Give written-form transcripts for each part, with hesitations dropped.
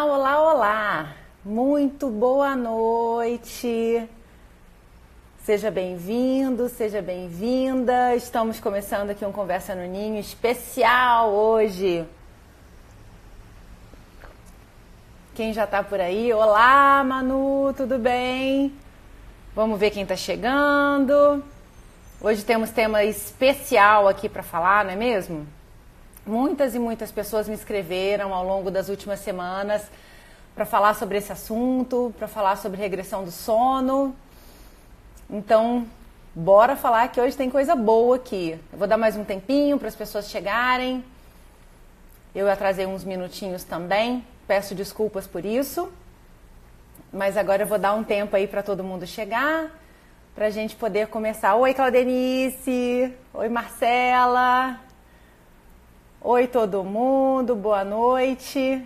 Olá, olá, olá! Muito boa noite! Seja bem-vindo, seja bem-vinda. Estamos começando aqui um Conversa no Ninho especial hoje. Quem já tá por aí? Olá, Manu, tudo bem? Vamos ver quem tá chegando. Hoje temos tema especial aqui para falar, não é mesmo? Muitas e muitas pessoas me escreveram ao longo das últimas semanas para falar sobre esse assunto, para falar sobre regressão do sono. Então, bora falar que hoje tem coisa boa aqui. Eu vou dar mais um tempinho para as pessoas chegarem. Eu atrasei uns minutinhos também, peço desculpas por isso. Mas agora eu vou dar um tempo aí para todo mundo chegar, para a gente poder começar. Oi, Claudenice! Oi, Marcela! Oi, todo mundo! Boa noite!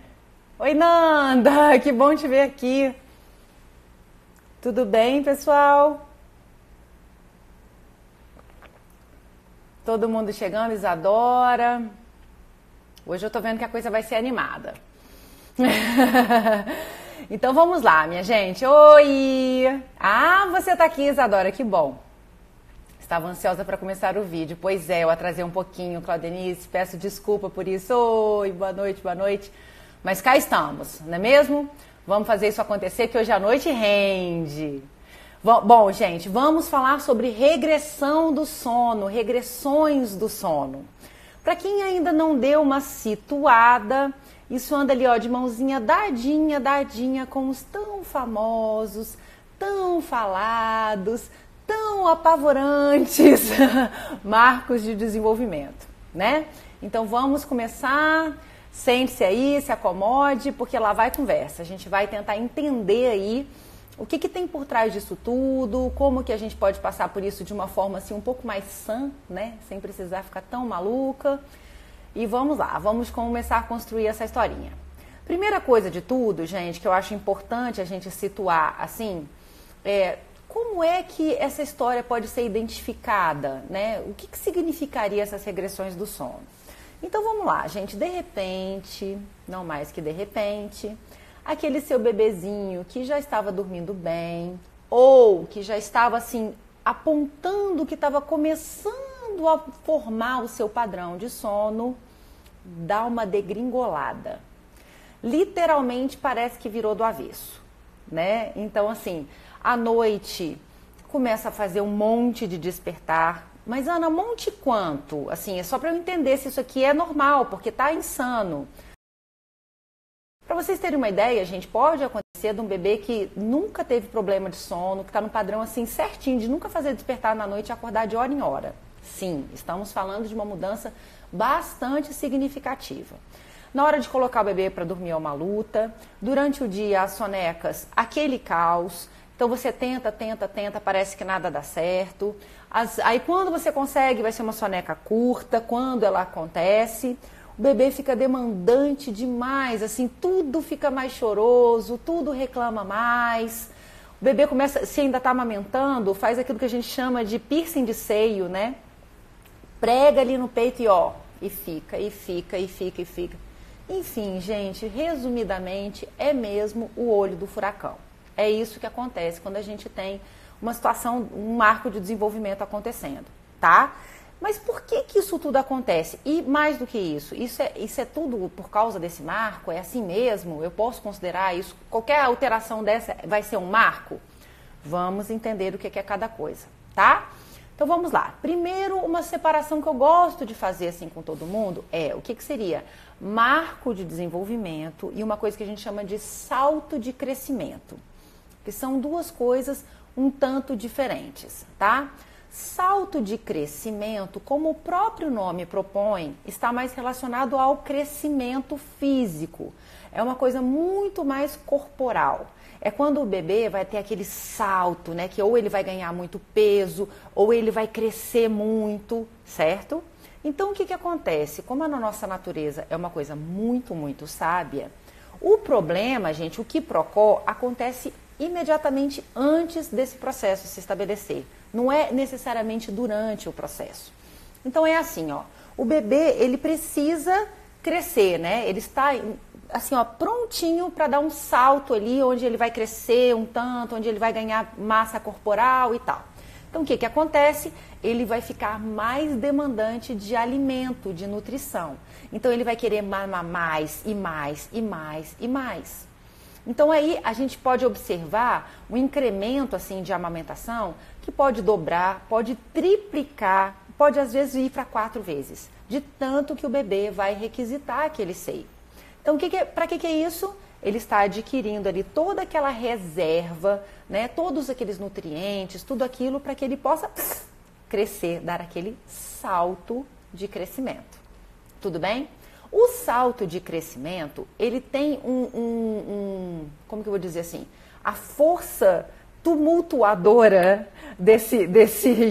Oi, Nanda! Que bom te ver aqui! Tudo bem, pessoal? Todo mundo chegando, Isadora. Hoje eu tô vendo que a coisa vai ser animada. Então vamos lá, minha gente. Oi! Ah, você tá aqui, Isadora, que bom. Estava ansiosa para começar o vídeo. Pois é, eu atrasei um pouquinho, Claudenice. Peço desculpa por isso. Oi, boa noite, boa noite. Mas cá estamos, não é mesmo? Vamos fazer isso acontecer que hoje à noite rende. Bom, gente, vamos falar sobre regressão do sono, regressões do sono. Para quem ainda não deu uma situada, isso anda ali, ó, de mãozinha dadinha, dadinha com os tão famosos, tão falados, tão apavorantes marcos de desenvolvimento, né? Então vamos começar, sente-se aí, se acomode, porque lá vai conversa. A gente vai tentar entender aí o que tem por trás disso tudo, como que a gente pode passar por isso de uma forma assim um pouco mais sã, né? Sem precisar ficar tão maluca. E vamos lá, vamos começar a construir essa historinha. Primeira coisa de tudo, gente, que eu acho importante a gente situar assim, como é que essa história pode ser identificada, né? O que significaria essas regressões do sono? Então vamos lá, gente, de repente, não mais que de repente, aquele seu bebezinho que já estava dormindo bem, ou que já estava assim, apontando que estava começando a formar o seu padrão de sono, dá uma degringolada. Literalmente parece que virou do avesso, né? Então assim, à noite começa a fazer um monte de despertar. Mas Ana, monte quanto? Assim, é só para eu entender se isso aqui é normal, porque tá insano. Para vocês terem uma ideia, gente, pode acontecer de um bebê que nunca teve problema de sono, que está no padrão assim certinho, de nunca fazer despertar na noite e acordar de hora em hora. Sim, estamos falando de uma mudança bastante significativa. Na hora de colocar o bebê para dormir é uma luta. Durante o dia, as sonecas, aquele caos. Então você tenta, parece que nada dá certo. Aí quando você consegue, vai ser uma soneca curta. Quando ela acontece, o bebê fica demandante demais, assim, tudo fica mais choroso, tudo reclama mais. O bebê começa, se ainda está amamentando, faz aquilo que a gente chama de piercing de seio, né? Prega ali no peito e ó, e fica. Enfim, gente, resumidamente, é mesmo o olho do furacão. É isso que acontece quando a gente tem uma situação, um marco de desenvolvimento acontecendo, tá? Mas por que isso tudo acontece? E mais do que isso, isso é tudo por causa desse marco? É assim mesmo? Eu posso considerar isso? Qualquer alteração dessa vai ser um marco? Vamos entender o que é cada coisa, tá? Então vamos lá. Primeiro, uma separação que eu gosto de fazer assim com todo mundo é o que seria marco de desenvolvimento e uma coisa que a gente chama de salto de crescimento, que são duas coisas um tanto diferentes, tá? Salto de crescimento, como o próprio nome propõe, está mais relacionado ao crescimento físico. É uma coisa muito mais corporal. É quando o bebê vai ter aquele salto, né? Que ou ele vai ganhar muito peso, ou ele vai crescer muito, certo? Então, o que acontece? Como a nossa natureza é uma coisa muito, muito sábia, o problema, gente, o quiprocó, acontece imediatamente antes desse processo se estabelecer. Não é necessariamente durante o processo. Então, é assim, ó. O bebê, ele precisa crescer, né? Ele está assim, ó, prontinho para dar um salto ali, onde ele vai crescer um tanto, onde ele vai ganhar massa corporal e tal. Então, o que acontece? Ele vai ficar mais demandante de alimento, de nutrição. Então, ele vai querer mamar mais e mais e mais e mais. Então, aí a gente pode observar um incremento assim de amamentação que pode dobrar, pode triplicar, pode às vezes ir para 4 vezes, de tanto que o bebê vai requisitar aquele seio. Então, para que é isso? Ele está adquirindo ali toda aquela reserva, né, todos aqueles nutrientes, tudo aquilo para que ele possa crescer, dar aquele salto de crescimento. Tudo bem? O salto de crescimento, ele tem como que eu vou dizer assim, a força tumultuadora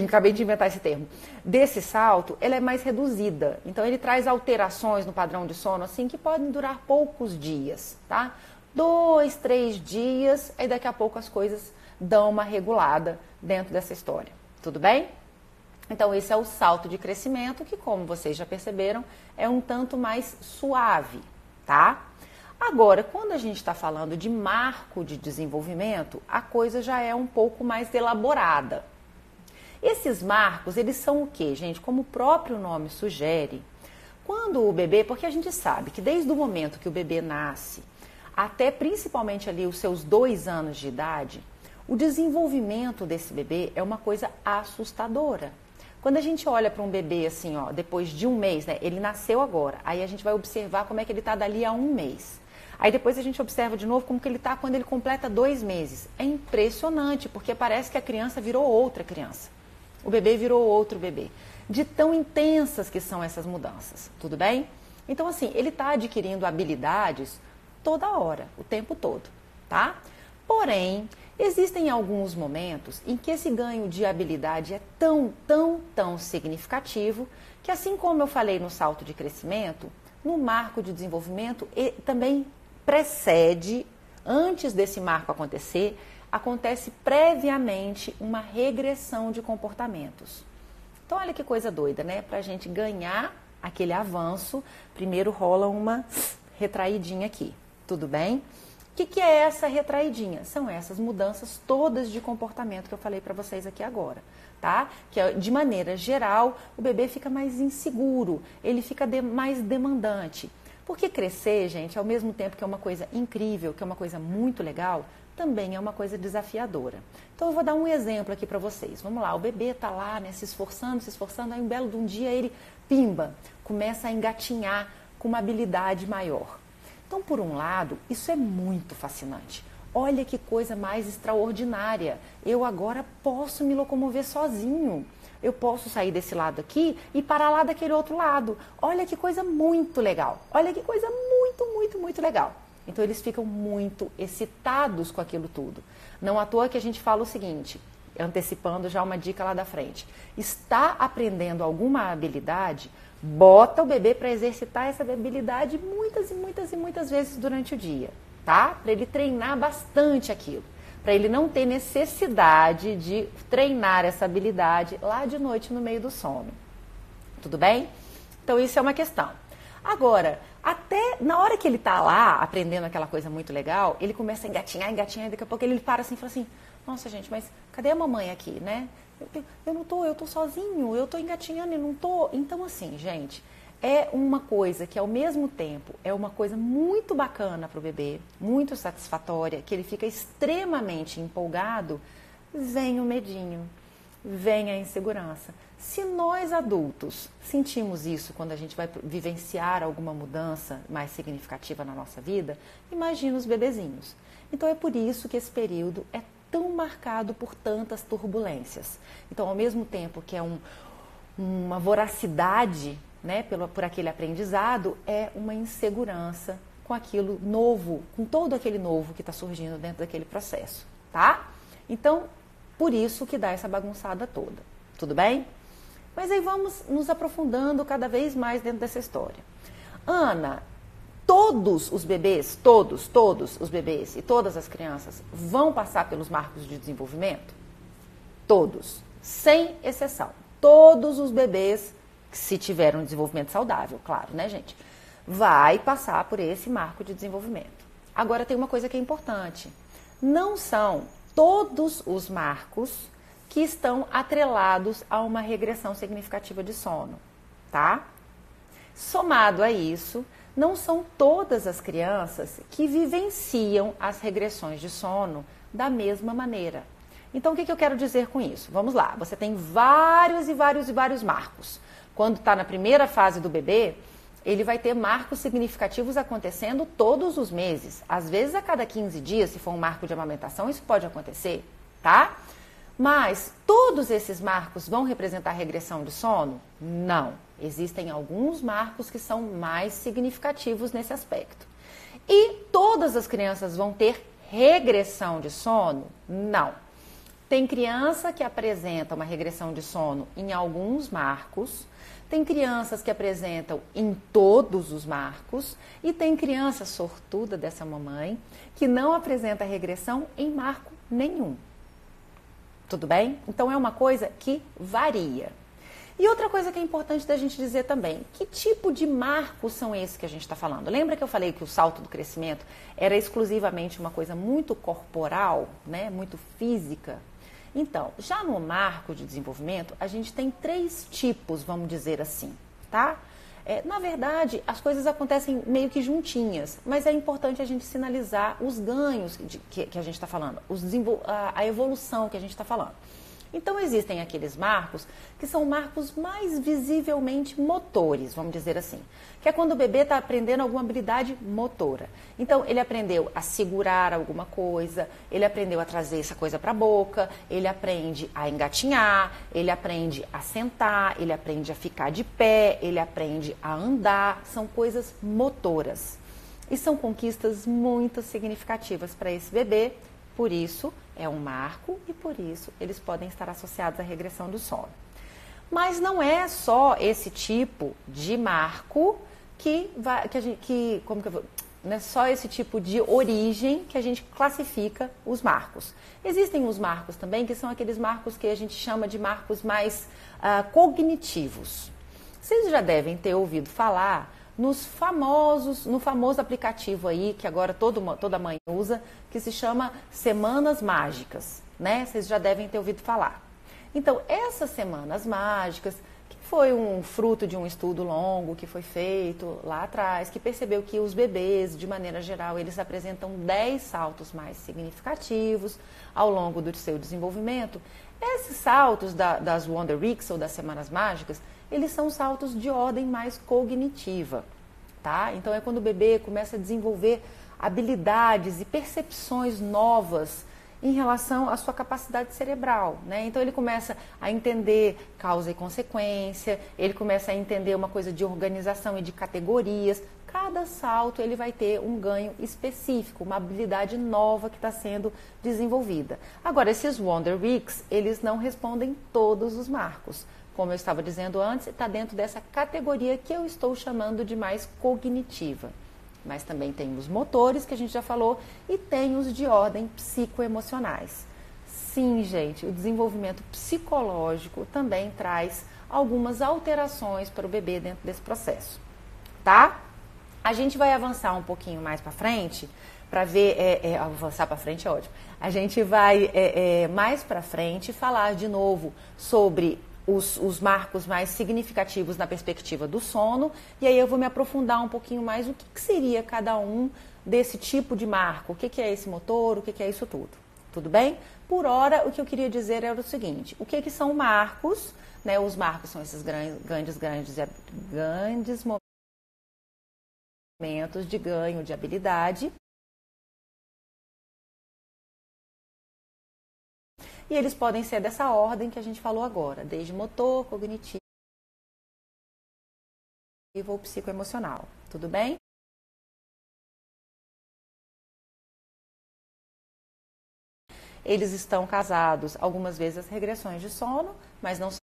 acabei de inventar esse termo, desse salto, ela é mais reduzida. Então, ele traz alterações no padrão de sono, assim, que podem durar poucos dias, tá? 2, 3 dias, aí daqui a pouco as coisas dão uma regulada dentro dessa história. Tudo bem? Então, esse é o salto de crescimento, que, como vocês já perceberam, é um tanto mais suave, tá? Agora, quando a gente está falando de marco de desenvolvimento, a coisa já é um pouco mais elaborada. Esses marcos, eles são o quê, gente? Como o próprio nome sugere, quando o bebê, porque a gente sabe que desde o momento que o bebê nasce, até principalmente ali os seus 2 anos de idade, o desenvolvimento desse bebê é uma coisa assustadora. Quando a gente olha para um bebê assim, ó, depois de 1 mês, né? Ele nasceu agora, aí a gente vai observar como é que ele está dali a 1 mês. Aí depois a gente observa de novo como que ele está quando ele completa 2 meses. É impressionante, porque parece que a criança virou outra criança. O bebê virou outro bebê. De tão intensas que são essas mudanças, tudo bem? Então, assim, ele está adquirindo habilidades toda hora, o tempo todo, tá? Porém, existem alguns momentos em que esse ganho de habilidade é tão significativo que, assim como eu falei no salto de crescimento, no marco de desenvolvimento também precede, antes desse marco acontecer, acontece previamente uma regressão de comportamentos. Então, olha que coisa doida, né? Para a gente ganhar aquele avanço, primeiro rola uma retraidinha aqui, tudo bem? O que é essa retraidinha? São essas mudanças todas de comportamento que eu falei para vocês aqui agora, tá? Que de maneira geral, o bebê fica mais inseguro, ele fica mais demandante. Porque crescer, gente, ao mesmo tempo que é uma coisa incrível, que é uma coisa muito legal, também é uma coisa desafiadora. Então, eu vou dar um exemplo aqui para vocês. Vamos lá, o bebê está lá, né, se esforçando, aí um belo de um dia ele, pimba, começa a engatinhar com uma habilidade maior. Então, por um lado, isso é muito fascinante. Olha que coisa mais extraordinária. Eu agora posso me locomover sozinho. Eu posso sair desse lado aqui e parar lá daquele outro lado. Olha que coisa muito legal. Olha que coisa muito legal. Então, eles ficam muito excitados com aquilo tudo. Não à toa que a gente fala o seguinte, antecipando já uma dica lá da frente. Está aprendendo alguma habilidade, bota o bebê para exercitar essa habilidade muitas vezes durante o dia, tá? Para ele treinar bastante aquilo. Para ele não ter necessidade de treinar essa habilidade lá de noite no meio do sono. Tudo bem? Então, isso é uma questão. Agora, até na hora que ele está lá aprendendo aquela coisa muito legal, ele começa a engatinhar, e daqui a pouco ele para assim e fala assim, nossa gente, mas cadê a mamãe aqui, né? Eu tô sozinho, eu tô engatinhando e não tô. Então, assim, gente, é uma coisa que ao mesmo tempo é uma coisa muito bacana para o bebê, muito satisfatória, que ele fica extremamente empolgado, vem o medinho, vem a insegurança. Se nós adultos sentimos isso quando a gente vai vivenciar alguma mudança mais significativa na nossa vida, imagina os bebezinhos. Então é por isso que esse período é tão marcado por tantas turbulências. Então, ao mesmo tempo que é uma voracidade, né, por aquele aprendizado, é uma insegurança com aquilo novo, com todo aquele novo que está surgindo dentro daquele processo, tá? Então, por isso que dá essa bagunçada toda, tudo bem? Mas aí vamos nos aprofundando cada vez mais dentro dessa história. Ana, todos os bebês, todos os bebês e todas as crianças vão passar pelos marcos de desenvolvimento? Todos, sem exceção. Todos os bebês, se tiveram um desenvolvimento saudável, claro, né, gente? vai passar por esse marco de desenvolvimento. Agora tem uma coisa que é importante. Não são todos os marcos que estão atrelados a uma regressão significativa de sono, tá? Somado a isso, não são todas as crianças que vivenciam as regressões de sono da mesma maneira. Então, o que eu quero dizer com isso? Vamos lá, você tem vários marcos. Quando está na primeira fase do bebê, ele vai ter marcos significativos acontecendo todos os meses. Às vezes, a cada 15 dias, se for um marco de amamentação, isso pode acontecer, tá? Mas todos esses marcos vão representar regressão de sono? Não. Existem alguns marcos que são mais significativos nesse aspecto. E todas as crianças vão ter regressão de sono? Não. Tem criança que apresenta uma regressão de sono em alguns marcos, tem crianças que apresentam em todos os marcos e tem criança sortuda dessa mamãe que não apresenta regressão em marco nenhum. Tudo bem? Então é uma coisa que varia. E outra coisa que é importante da gente dizer também, que tipo de marcos são esses que a gente está falando? Lembra que eu falei que o salto do crescimento era exclusivamente uma coisa muito corporal, né? Muito física? Então, já no marco de desenvolvimento, a gente tem 3 tipos, vamos dizer assim, tá? Na verdade, as coisas acontecem meio que juntinhas, mas é importante a gente sinalizar os ganhos que a gente está falando, a evolução que a gente está falando. Então, existem aqueles marcos que são marcos mais visivelmente motores, vamos dizer assim, que é quando o bebê está aprendendo alguma habilidade motora. Então, ele aprendeu a segurar alguma coisa, ele aprendeu a trazer essa coisa para a boca, ele aprende a engatinhar, ele aprende a sentar, ele aprende a ficar de pé, ele aprende a andar, são coisas motoras. E são conquistas muito significativas para esse bebê. Por isso, é um marco e por isso eles podem estar associados à regressão do sono. Mas não é só esse tipo de marco não é só esse tipo de origem que a gente classifica os marcos. Existem os marcos também que são aqueles marcos que a gente chama de marcos mais cognitivos. Vocês já devem ter ouvido falar no famoso aplicativo aí, que agora toda mãe usa, que se chama Semanas Mágicas, né? Vocês já devem ter ouvido falar. Então, essas Semanas Mágicas, que foi um fruto de um estudo longo que foi feito lá atrás, que percebeu que os bebês, de maneira geral, eles apresentam 10 saltos mais significativos ao longo do seu desenvolvimento. Esses saltos das Wonder Weeks ou das Semanas Mágicas, eles são saltos de ordem mais cognitiva, tá? Então é quando o bebê começa a desenvolver habilidades e percepções novas em relação à sua capacidade cerebral, né? Então ele começa a entender causa e consequência, ele começa a entender uma coisa de organização e de categorias. Cada salto ele vai ter um ganho específico, uma habilidade nova que está sendo desenvolvida. Agora, esses Wonder Weeks, eles não respondem todos os marcos. Como eu estava dizendo antes, está dentro dessa categoria que eu estou chamando de mais cognitiva. Mas também tem os motores, que a gente já falou, e tem os de ordem psicoemocionais. Sim, gente, o desenvolvimento psicológico também traz algumas alterações para o bebê dentro desse processo, tá? A gente vai avançar um pouquinho mais para frente, para ver, avançar para frente é ótimo. A gente vai mais para frente falar de novo sobre os marcos mais significativos na perspectiva do sono, e aí eu vou me aprofundar um pouquinho mais o que seria cada um desse tipo de marco, o que é esse motor, o que é isso tudo. Tudo bem? Por hora, o que eu queria dizer era o seguinte, o que são marcos, né? Os marcos são esses grandes momentos de ganho de habilidade. E eles podem ser dessa ordem que a gente falou agora, desde motor, cognitivo ou psicoemocional. Tudo bem? Eles estão casados, algumas vezes, as regressões de sono, mas não são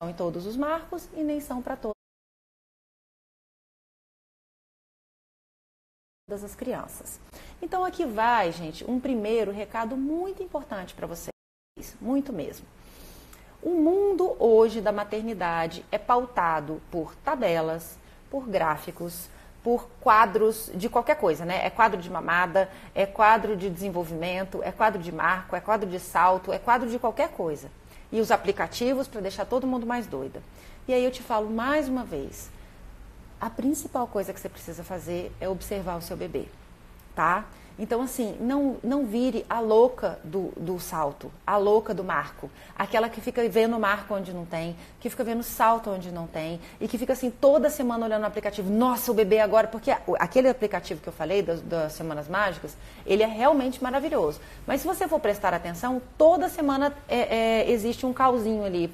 em todos os marcos e nem são para todas as crianças. Então aqui vai, gente, um primeiro recado muito importante para vocês, muito mesmo. O mundo hoje da maternidade é pautado por tabelas, por gráficos, por quadros de qualquer coisa, né? É quadro de mamada, é quadro de desenvolvimento, é quadro de marco, é quadro de salto, é quadro de qualquer coisa. E os aplicativos para deixar todo mundo mais doida. E aí eu te falo mais uma vez, a principal coisa que você precisa fazer é observar o seu bebê, tá? Então, assim, não vire a louca do salto, a louca do marco. Aquela que fica vendo marco onde não tem, que fica vendo salto onde não tem, e que fica, assim, toda semana olhando o aplicativo. Nossa, o bebê agora... Porque aquele aplicativo que eu falei, das Semanas Mágicas, ele é realmente maravilhoso. Mas se você for prestar atenção, toda semana existe um cauzinho ali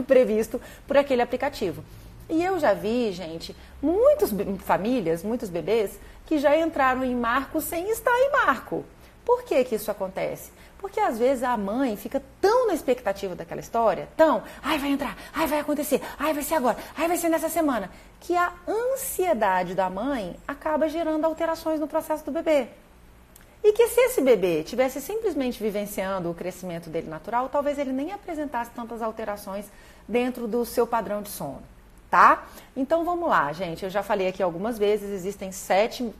previsto por aquele aplicativo. E eu já vi, gente, muitas famílias, muitos bebês, que já entraram em marco sem estar em marco. Por que que isso acontece? Porque às vezes a mãe fica tão na expectativa daquela história, ai, vai entrar, ai, vai acontecer, ai, vai ser agora, ai, vai ser nessa semana, que a ansiedade da mãe acaba gerando alterações no processo do bebê. E que se esse bebê tivesse simplesmente vivenciando o crescimento dele natural, talvez ele nem apresentasse tantas alterações dentro do seu padrão de sono. Tá? Então vamos lá, gente. Eu já falei aqui algumas vezes, existem 7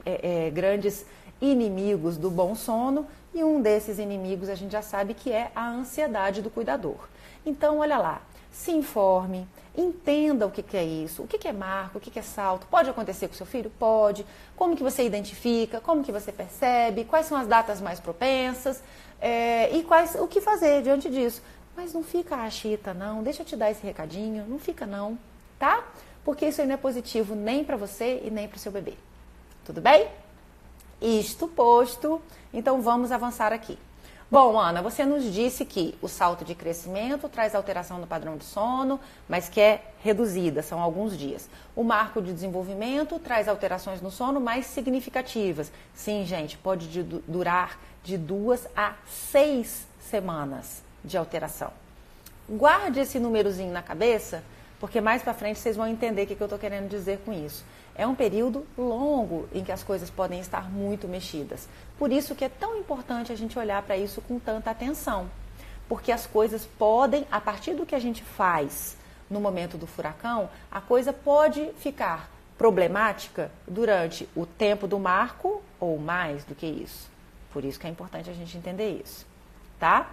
grandes inimigos do bom sono e um desses inimigos a gente já sabe que é a ansiedade do cuidador. Então, olha lá, se informe, entenda o que é isso, o que é marco, o que é salto. Pode acontecer com seu filho? Pode. Como que você identifica, como que você percebe, quais são as datas mais propensas e o que fazer diante disso. Mas não fica a chita, não. Deixa eu te dar esse recadinho, não fica não. Tá? Porque isso aí não é positivo nem para você e nem para o seu bebê. Tudo bem? Isto posto, então vamos avançar aqui. Bom, Ana, você nos disse que o salto de crescimento traz alteração no padrão de sono, mas que é reduzida, são alguns dias. O marco de desenvolvimento traz alterações no sono mais significativas. Sim, gente, pode durar de 2 a 6 semanas de alteração. Guarde esse númerozinho na cabeça, porque mais para frente vocês vão entender o que eu estou querendo dizer com isso. É um período longo em que as coisas podem estar muito mexidas. Por isso que é tão importante a gente olhar para isso com tanta atenção. Porque as coisas podem, a partir do que a gente faz no momento do furacão, a coisa pode ficar problemática durante o tempo do marco ou mais do que isso. Por isso que é importante a gente entender isso. Tá?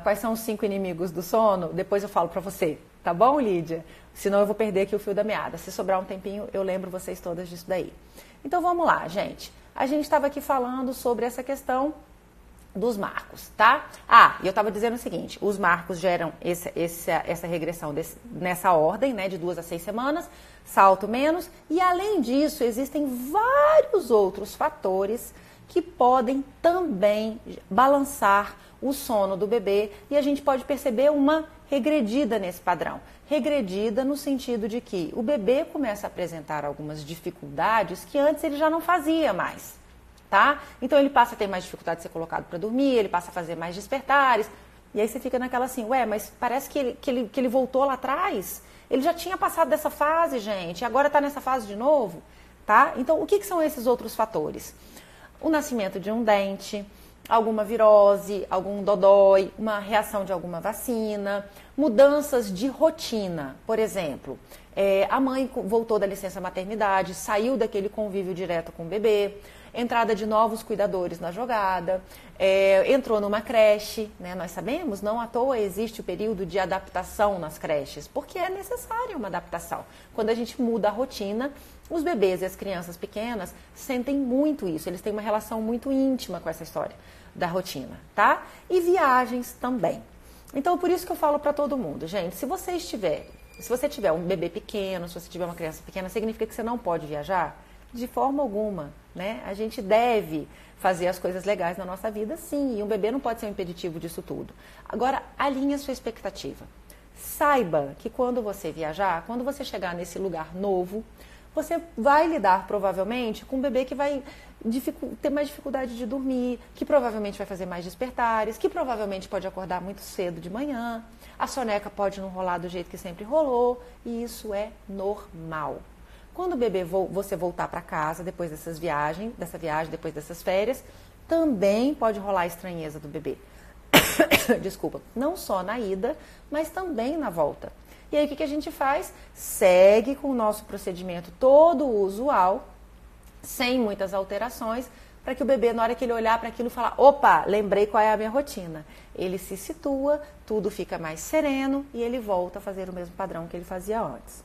Quais são os 5 inimigos do sono? Depois eu falo para você. Tá bom, Lídia? Senão eu vou perder aqui o fio da meada. Se sobrar um tempinho, eu lembro vocês todas disso daí. Então vamos lá, gente. A gente estava aqui falando sobre essa questão dos marcos, tá? E eu estava dizendo o seguinte, os marcos geram essa regressão nessa ordem, né, de 2 a 6 semanas, salto menos, e além disso, existem vários outros fatores que podem também balançar o sono do bebê e a gente pode perceber uma regredida nesse padrão. Regredida no sentido de que o bebê começa a apresentar algumas dificuldades que antes ele já não fazia mais, tá? Então ele passa a ter mais dificuldade de ser colocado para dormir, ele passa a fazer mais despertares, e aí você fica naquela assim, mas parece que ele voltou lá atrás, ele já tinha passado dessa fase, gente, e agora está nessa fase de novo, tá? Então o que são esses outros fatores? O nascimento de um dente, alguma virose, algum dodói, uma reação de alguma vacina, mudanças de rotina, por exemplo, a mãe voltou da licença maternidade, saiu daquele convívio direto com o bebê, entrada de novos cuidadores na jogada, entrou numa creche, né? Nós sabemos, não à toa existe o período de adaptação nas creches, porque é necessária uma adaptação. Quando a gente muda a rotina, os bebês e as crianças pequenas sentem muito isso, eles têm uma relação muito íntima com essa história da rotina, tá? E viagens também. Então, por isso que eu falo para todo mundo, gente, se você tiver um bebê pequeno, se você tiver uma criança pequena, significa que você não pode viajar? De forma alguma, né? A gente deve fazer as coisas legais na nossa vida, sim, e um bebê não pode ser um impeditivo disso tudo. Agora, alinhe a sua expectativa. Saiba que quando você viajar, quando você chegar nesse lugar novo, você vai lidar provavelmente com um bebê que vai ter mais dificuldade de dormir, que provavelmente vai fazer mais despertares, que provavelmente pode acordar muito cedo de manhã, a soneca pode não rolar do jeito que sempre rolou, e isso é normal. Quando o bebê você voltar para casa depois dessa viagem, depois dessas férias, também pode rolar a estranheza do bebê. desculpa, não só na ida, mas também na volta. E aí o que a gente faz? Segue com o nosso procedimento todo usual, sem muitas alterações, para que o bebê, na hora que ele olhar para aquilo, falar, opa, lembrei qual é a minha rotina. Ele se situa, tudo fica mais sereno e ele volta a fazer o mesmo padrão que ele fazia antes.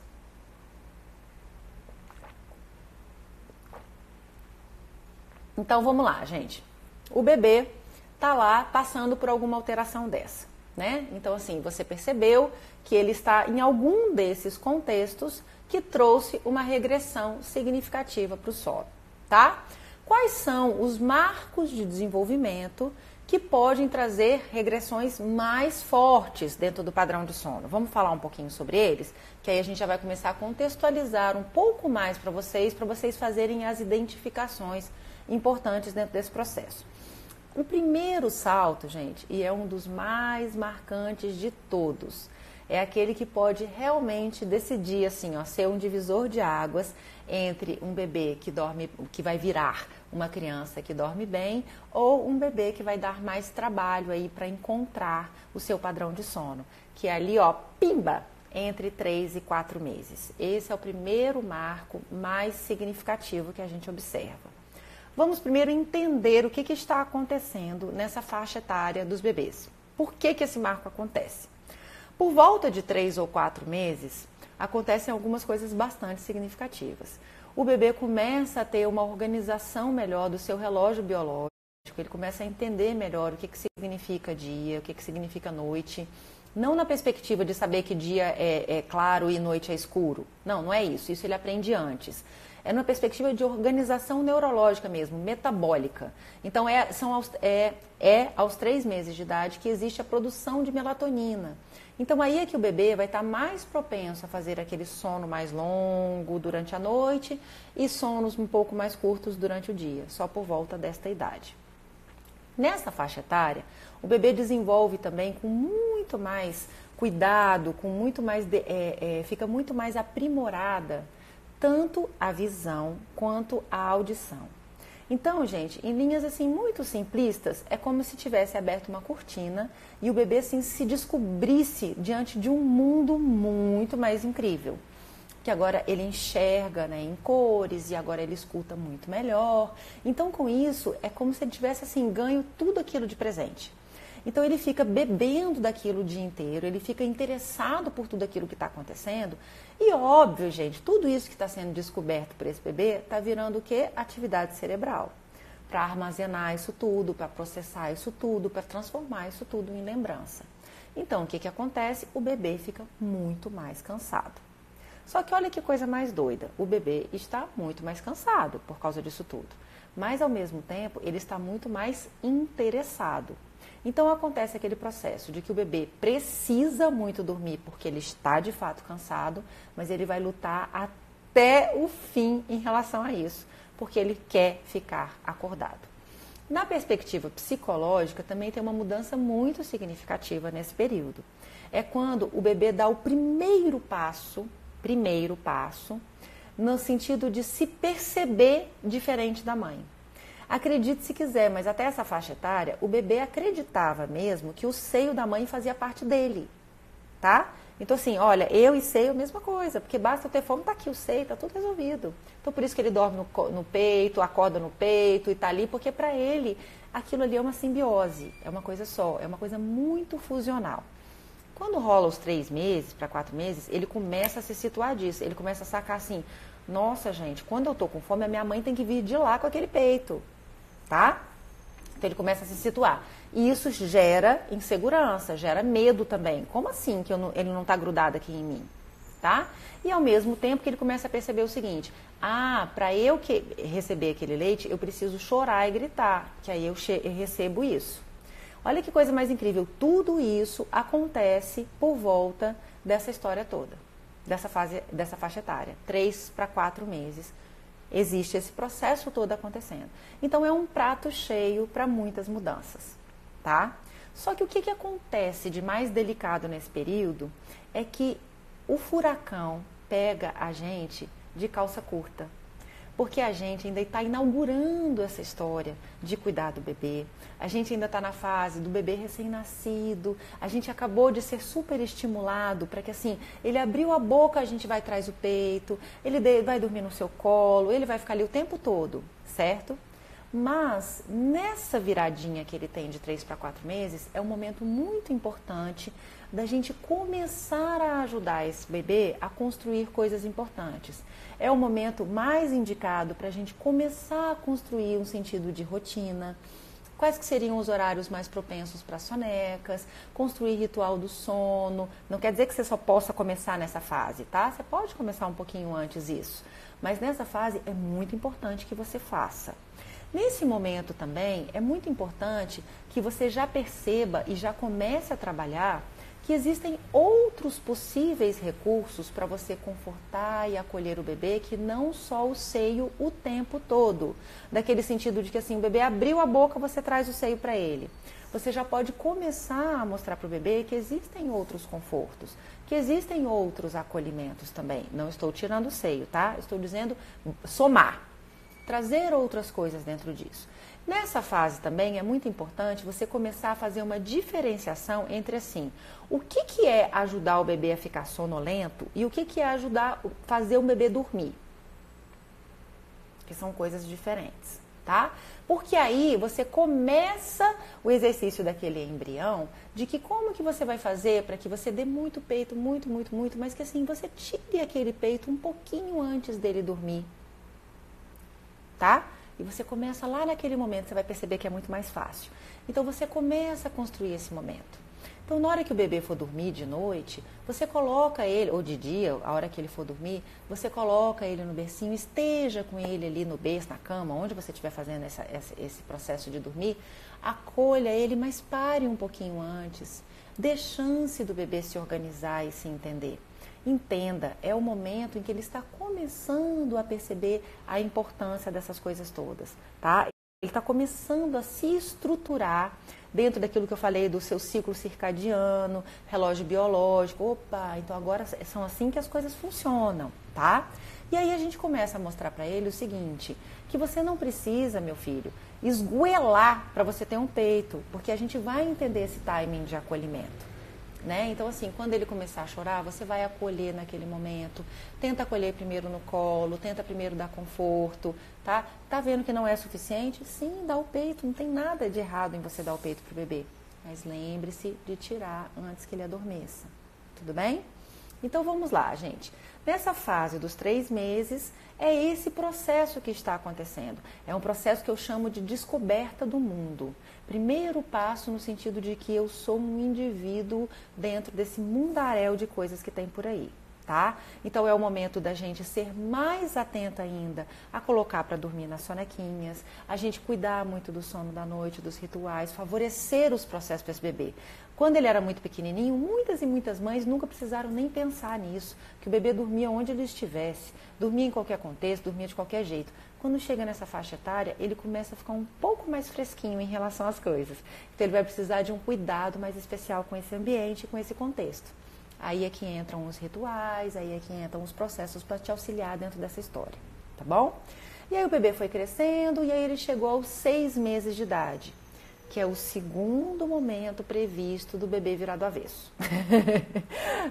Então vamos lá, gente. O bebê tá lá passando por alguma alteração dessa, né? Então assim, você percebeu que ele está em algum desses contextos que trouxe uma regressão significativa para o sono, tá? Quais são os marcos de desenvolvimento que podem trazer regressões mais fortes dentro do padrão de sono? Vamos falar um pouquinho sobre eles, que aí a gente já vai começar a contextualizar um pouco mais para vocês fazerem as identificações importantes dentro desse processo. O primeiro salto, gente, e é um dos mais marcantes de todos, é aquele que pode realmente decidir, assim, ó, ser um divisor de águas entre um bebê que dorme, que vai virar uma criança que dorme bem, ou um bebê que vai dar mais trabalho aí para encontrar o seu padrão de sono, que é ali, ó, pimba, entre 3 e 4 meses. Esse é o primeiro marco mais significativo que a gente observa. Vamos primeiro entender o que está acontecendo nessa faixa etária dos bebês. Por que esse marco acontece? Por volta de 3 ou 4 meses, acontecem algumas coisas bastante significativas. O bebê começa a ter uma organização melhor do seu relógio biológico, ele começa a entender melhor o que significa dia, o que significa noite. Não na perspectiva de saber que dia é claro e noite é escuro. Não, não é isso. Isso ele aprende antes. É numa perspectiva de organização neurológica mesmo, metabólica. Então, aos 3 meses de idade que existe a produção de melatonina. Então, aí é que o bebê vai estar mais propenso a fazer aquele sono mais longo durante a noite e sonos um pouco mais curtos durante o dia, só por volta desta idade. Nessa faixa etária, o bebê desenvolve também com muito mais cuidado, com muito mais fica muito mais aprimorada tanto a visão quanto a audição. Então, gente, em linhas assim muito simplistas, é como se tivesse aberto uma cortina e o bebê assim, se descobrisse diante de um mundo muito mais incrível. Que agora ele enxerga, né, em cores e agora ele escuta muito melhor. Então, com isso, é como se ele tivesse assim, ganho tudo aquilo de presente. Então ele fica bebendo daquilo o dia inteiro, ele fica interessado por tudo aquilo que está acontecendo. E óbvio, gente, tudo isso que está sendo descoberto por esse bebê está virando o quê? Atividade cerebral. Para armazenar isso tudo, para processar isso tudo, para transformar isso tudo em lembrança. Então, o que acontece? O bebê fica muito mais cansado. Só que olha que coisa mais doida, o bebê está muito mais cansado por causa disso tudo. Mas, ao mesmo tempo, ele está muito mais interessado. Então, acontece aquele processo de que o bebê precisa muito dormir porque ele está, de fato, cansado, mas ele vai lutar até o fim em relação a isso, porque ele quer ficar acordado. Na perspectiva psicológica, também tem uma mudança muito significativa nesse período. É quando o bebê dá o primeiro passo, no sentido de se perceber diferente da mãe. Acredite se quiser, mas até essa faixa etária, o bebê acreditava mesmo que o seio da mãe fazia parte dele, tá? Então assim, olha, eu e seio é a mesma coisa, porque basta eu ter fome, tá aqui o seio, tá tudo resolvido. Então por isso que ele dorme no peito, acorda no peito e tá ali, porque para ele aquilo ali é uma simbiose, é uma coisa só, é uma coisa muito fusional. Quando rola os 3 meses para 4 meses, ele começa a se situar disso, ele começa a sacar assim, nossa gente, quando eu tô com fome, a minha mãe tem que vir de lá com aquele peito, tá? Então ele começa a se situar. E isso gera insegurança, gera medo também. Como assim que ele não tá grudado aqui em mim, tá? E ao mesmo tempo que ele começa a perceber o seguinte, para eu receber aquele leite, eu preciso chorar e gritar, que aí eu recebo isso. Olha que coisa mais incrível, tudo isso acontece por volta dessa história toda, dessa faixa etária, 3 para 4 meses. Existe esse processo todo acontecendo. Então é um prato cheio para muitas mudanças, tá? Só que o que acontece de mais delicado nesse período é que o furacão pega a gente de calça curta. Porque a gente ainda está inaugurando essa história de cuidar do bebê. A gente ainda está na fase do bebê recém-nascido. A gente acabou de ser super estimulado para que assim, ele abriu a boca, a gente vai atrás do peito, ele vai dormir no seu colo, ele vai ficar ali o tempo todo, certo? Mas nessa viradinha que ele tem de 3 para 4 meses, é um momento muito importante da gente começar a ajudar esse bebê a construir coisas importantes. É o momento mais indicado para a gente começar a construir um sentido de rotina. Quais que seriam os horários mais propensos para sonecas, construir ritual do sono. Não quer dizer que você só possa começar nessa fase, tá? Você pode começar um pouquinho antes isso. Mas nessa fase é muito importante que você faça. Nesse momento também é muito importante que você já perceba e já comece a trabalhar que existem outros possíveis recursos para você confortar e acolher o bebê, que não só o seio o tempo todo. Daquele sentido de que assim, o bebê abriu a boca, você traz o seio para ele. Você já pode começar a mostrar para o bebê que existem outros confortos, que existem outros acolhimentos também. Não estou tirando o seio, tá? Estou dizendo somar, trazer outras coisas dentro disso. Nessa fase também é muito importante você começar a fazer uma diferenciação entre assim, o que é ajudar o bebê a ficar sonolento e o que é ajudar a fazer o bebê dormir. Que são coisas diferentes, tá? Porque aí você começa o exercício daquele embrião de que como que você vai fazer para que você dê muito peito, muito, mas que assim você tire aquele peito um pouquinho antes dele dormir, tá? E você começa lá naquele momento, você vai perceber que é muito mais fácil. Então você começa a construir esse momento. Então na hora que o bebê for dormir de noite, você coloca ele, ou de dia, a hora que ele for dormir, você coloca ele no bercinho, esteja com ele ali no berço, na cama, onde você estiver fazendo esse processo de dormir, acolha ele, mas pare um pouquinho antes. Dê chance do bebê se organizar e se entender. Entenda, é o momento em que ele está começando a perceber a importância dessas coisas todas, tá? Ele está começando a se estruturar dentro daquilo que eu falei do seu ciclo circadiano, relógio biológico. Opa, então agora são assim que as coisas funcionam, tá? E aí a gente começa a mostrar para ele o seguinte, que você não precisa, meu filho, esgoelar para você ter um peito, porque a gente vai entender esse timing de acolhimento. Né? Então, assim, quando ele começar a chorar, você vai acolher naquele momento. Tenta acolher primeiro no colo, tenta primeiro dar conforto, tá? Tá vendo que não é suficiente? Sim, dá o peito, não tem nada de errado em você dar o peito pro bebê. Mas lembre-se de tirar antes que ele adormeça, tudo bem? Então, vamos lá, gente. Nessa fase dos 3 meses, é esse processo que está acontecendo. É um processo que eu chamo de descoberta do mundo. Primeiro passo no sentido de que eu sou um indivíduo dentro desse mundaréu de coisas que tem por aí, tá? Então é o momento da gente ser mais atenta ainda a colocar para dormir nas sonequinhas, a gente cuidar muito do sono da noite, dos rituais, favorecer os processos para esse bebê. Quando ele era muito pequenininho, muitas e muitas mães nunca precisaram nem pensar nisso, que o bebê dormia onde ele estivesse, dormia em qualquer contexto, dormia de qualquer jeito. Quando chega nessa faixa etária, ele começa a ficar um pouco mais fresquinho em relação às coisas. Então ele vai precisar de um cuidado mais especial com esse ambiente, com esse contexto. Aí é que entram os rituais, aí é que entram os processos para te auxiliar dentro dessa história, tá bom? E aí o bebê foi crescendo e aí ele chegou aos 6 meses de idade, que é o segundo momento previsto do bebê virar do avesso,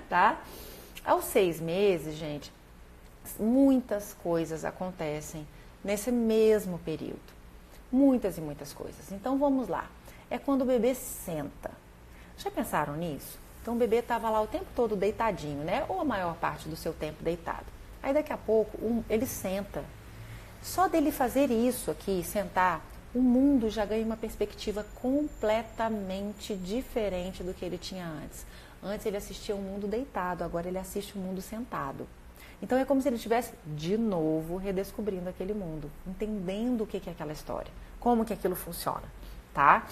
tá? Aos 6 meses, gente, muitas coisas acontecem nesse mesmo período. Muitas e muitas coisas. Então, vamos lá. É quando o bebê senta. Já pensaram nisso? Então, o bebê estava lá o tempo todo deitadinho, né? Ou a maior parte do seu tempo deitado. Aí, daqui a pouco, ele senta. Só dele fazer isso aqui, sentar, o mundo já ganha uma perspectiva completamente diferente do que ele tinha antes. Antes, ele assistia o mundo deitado, agora ele assiste o mundo sentado. Então é como se ele estivesse, de novo, redescobrindo aquele mundo, entendendo o que é aquela história, como que aquilo funciona, tá?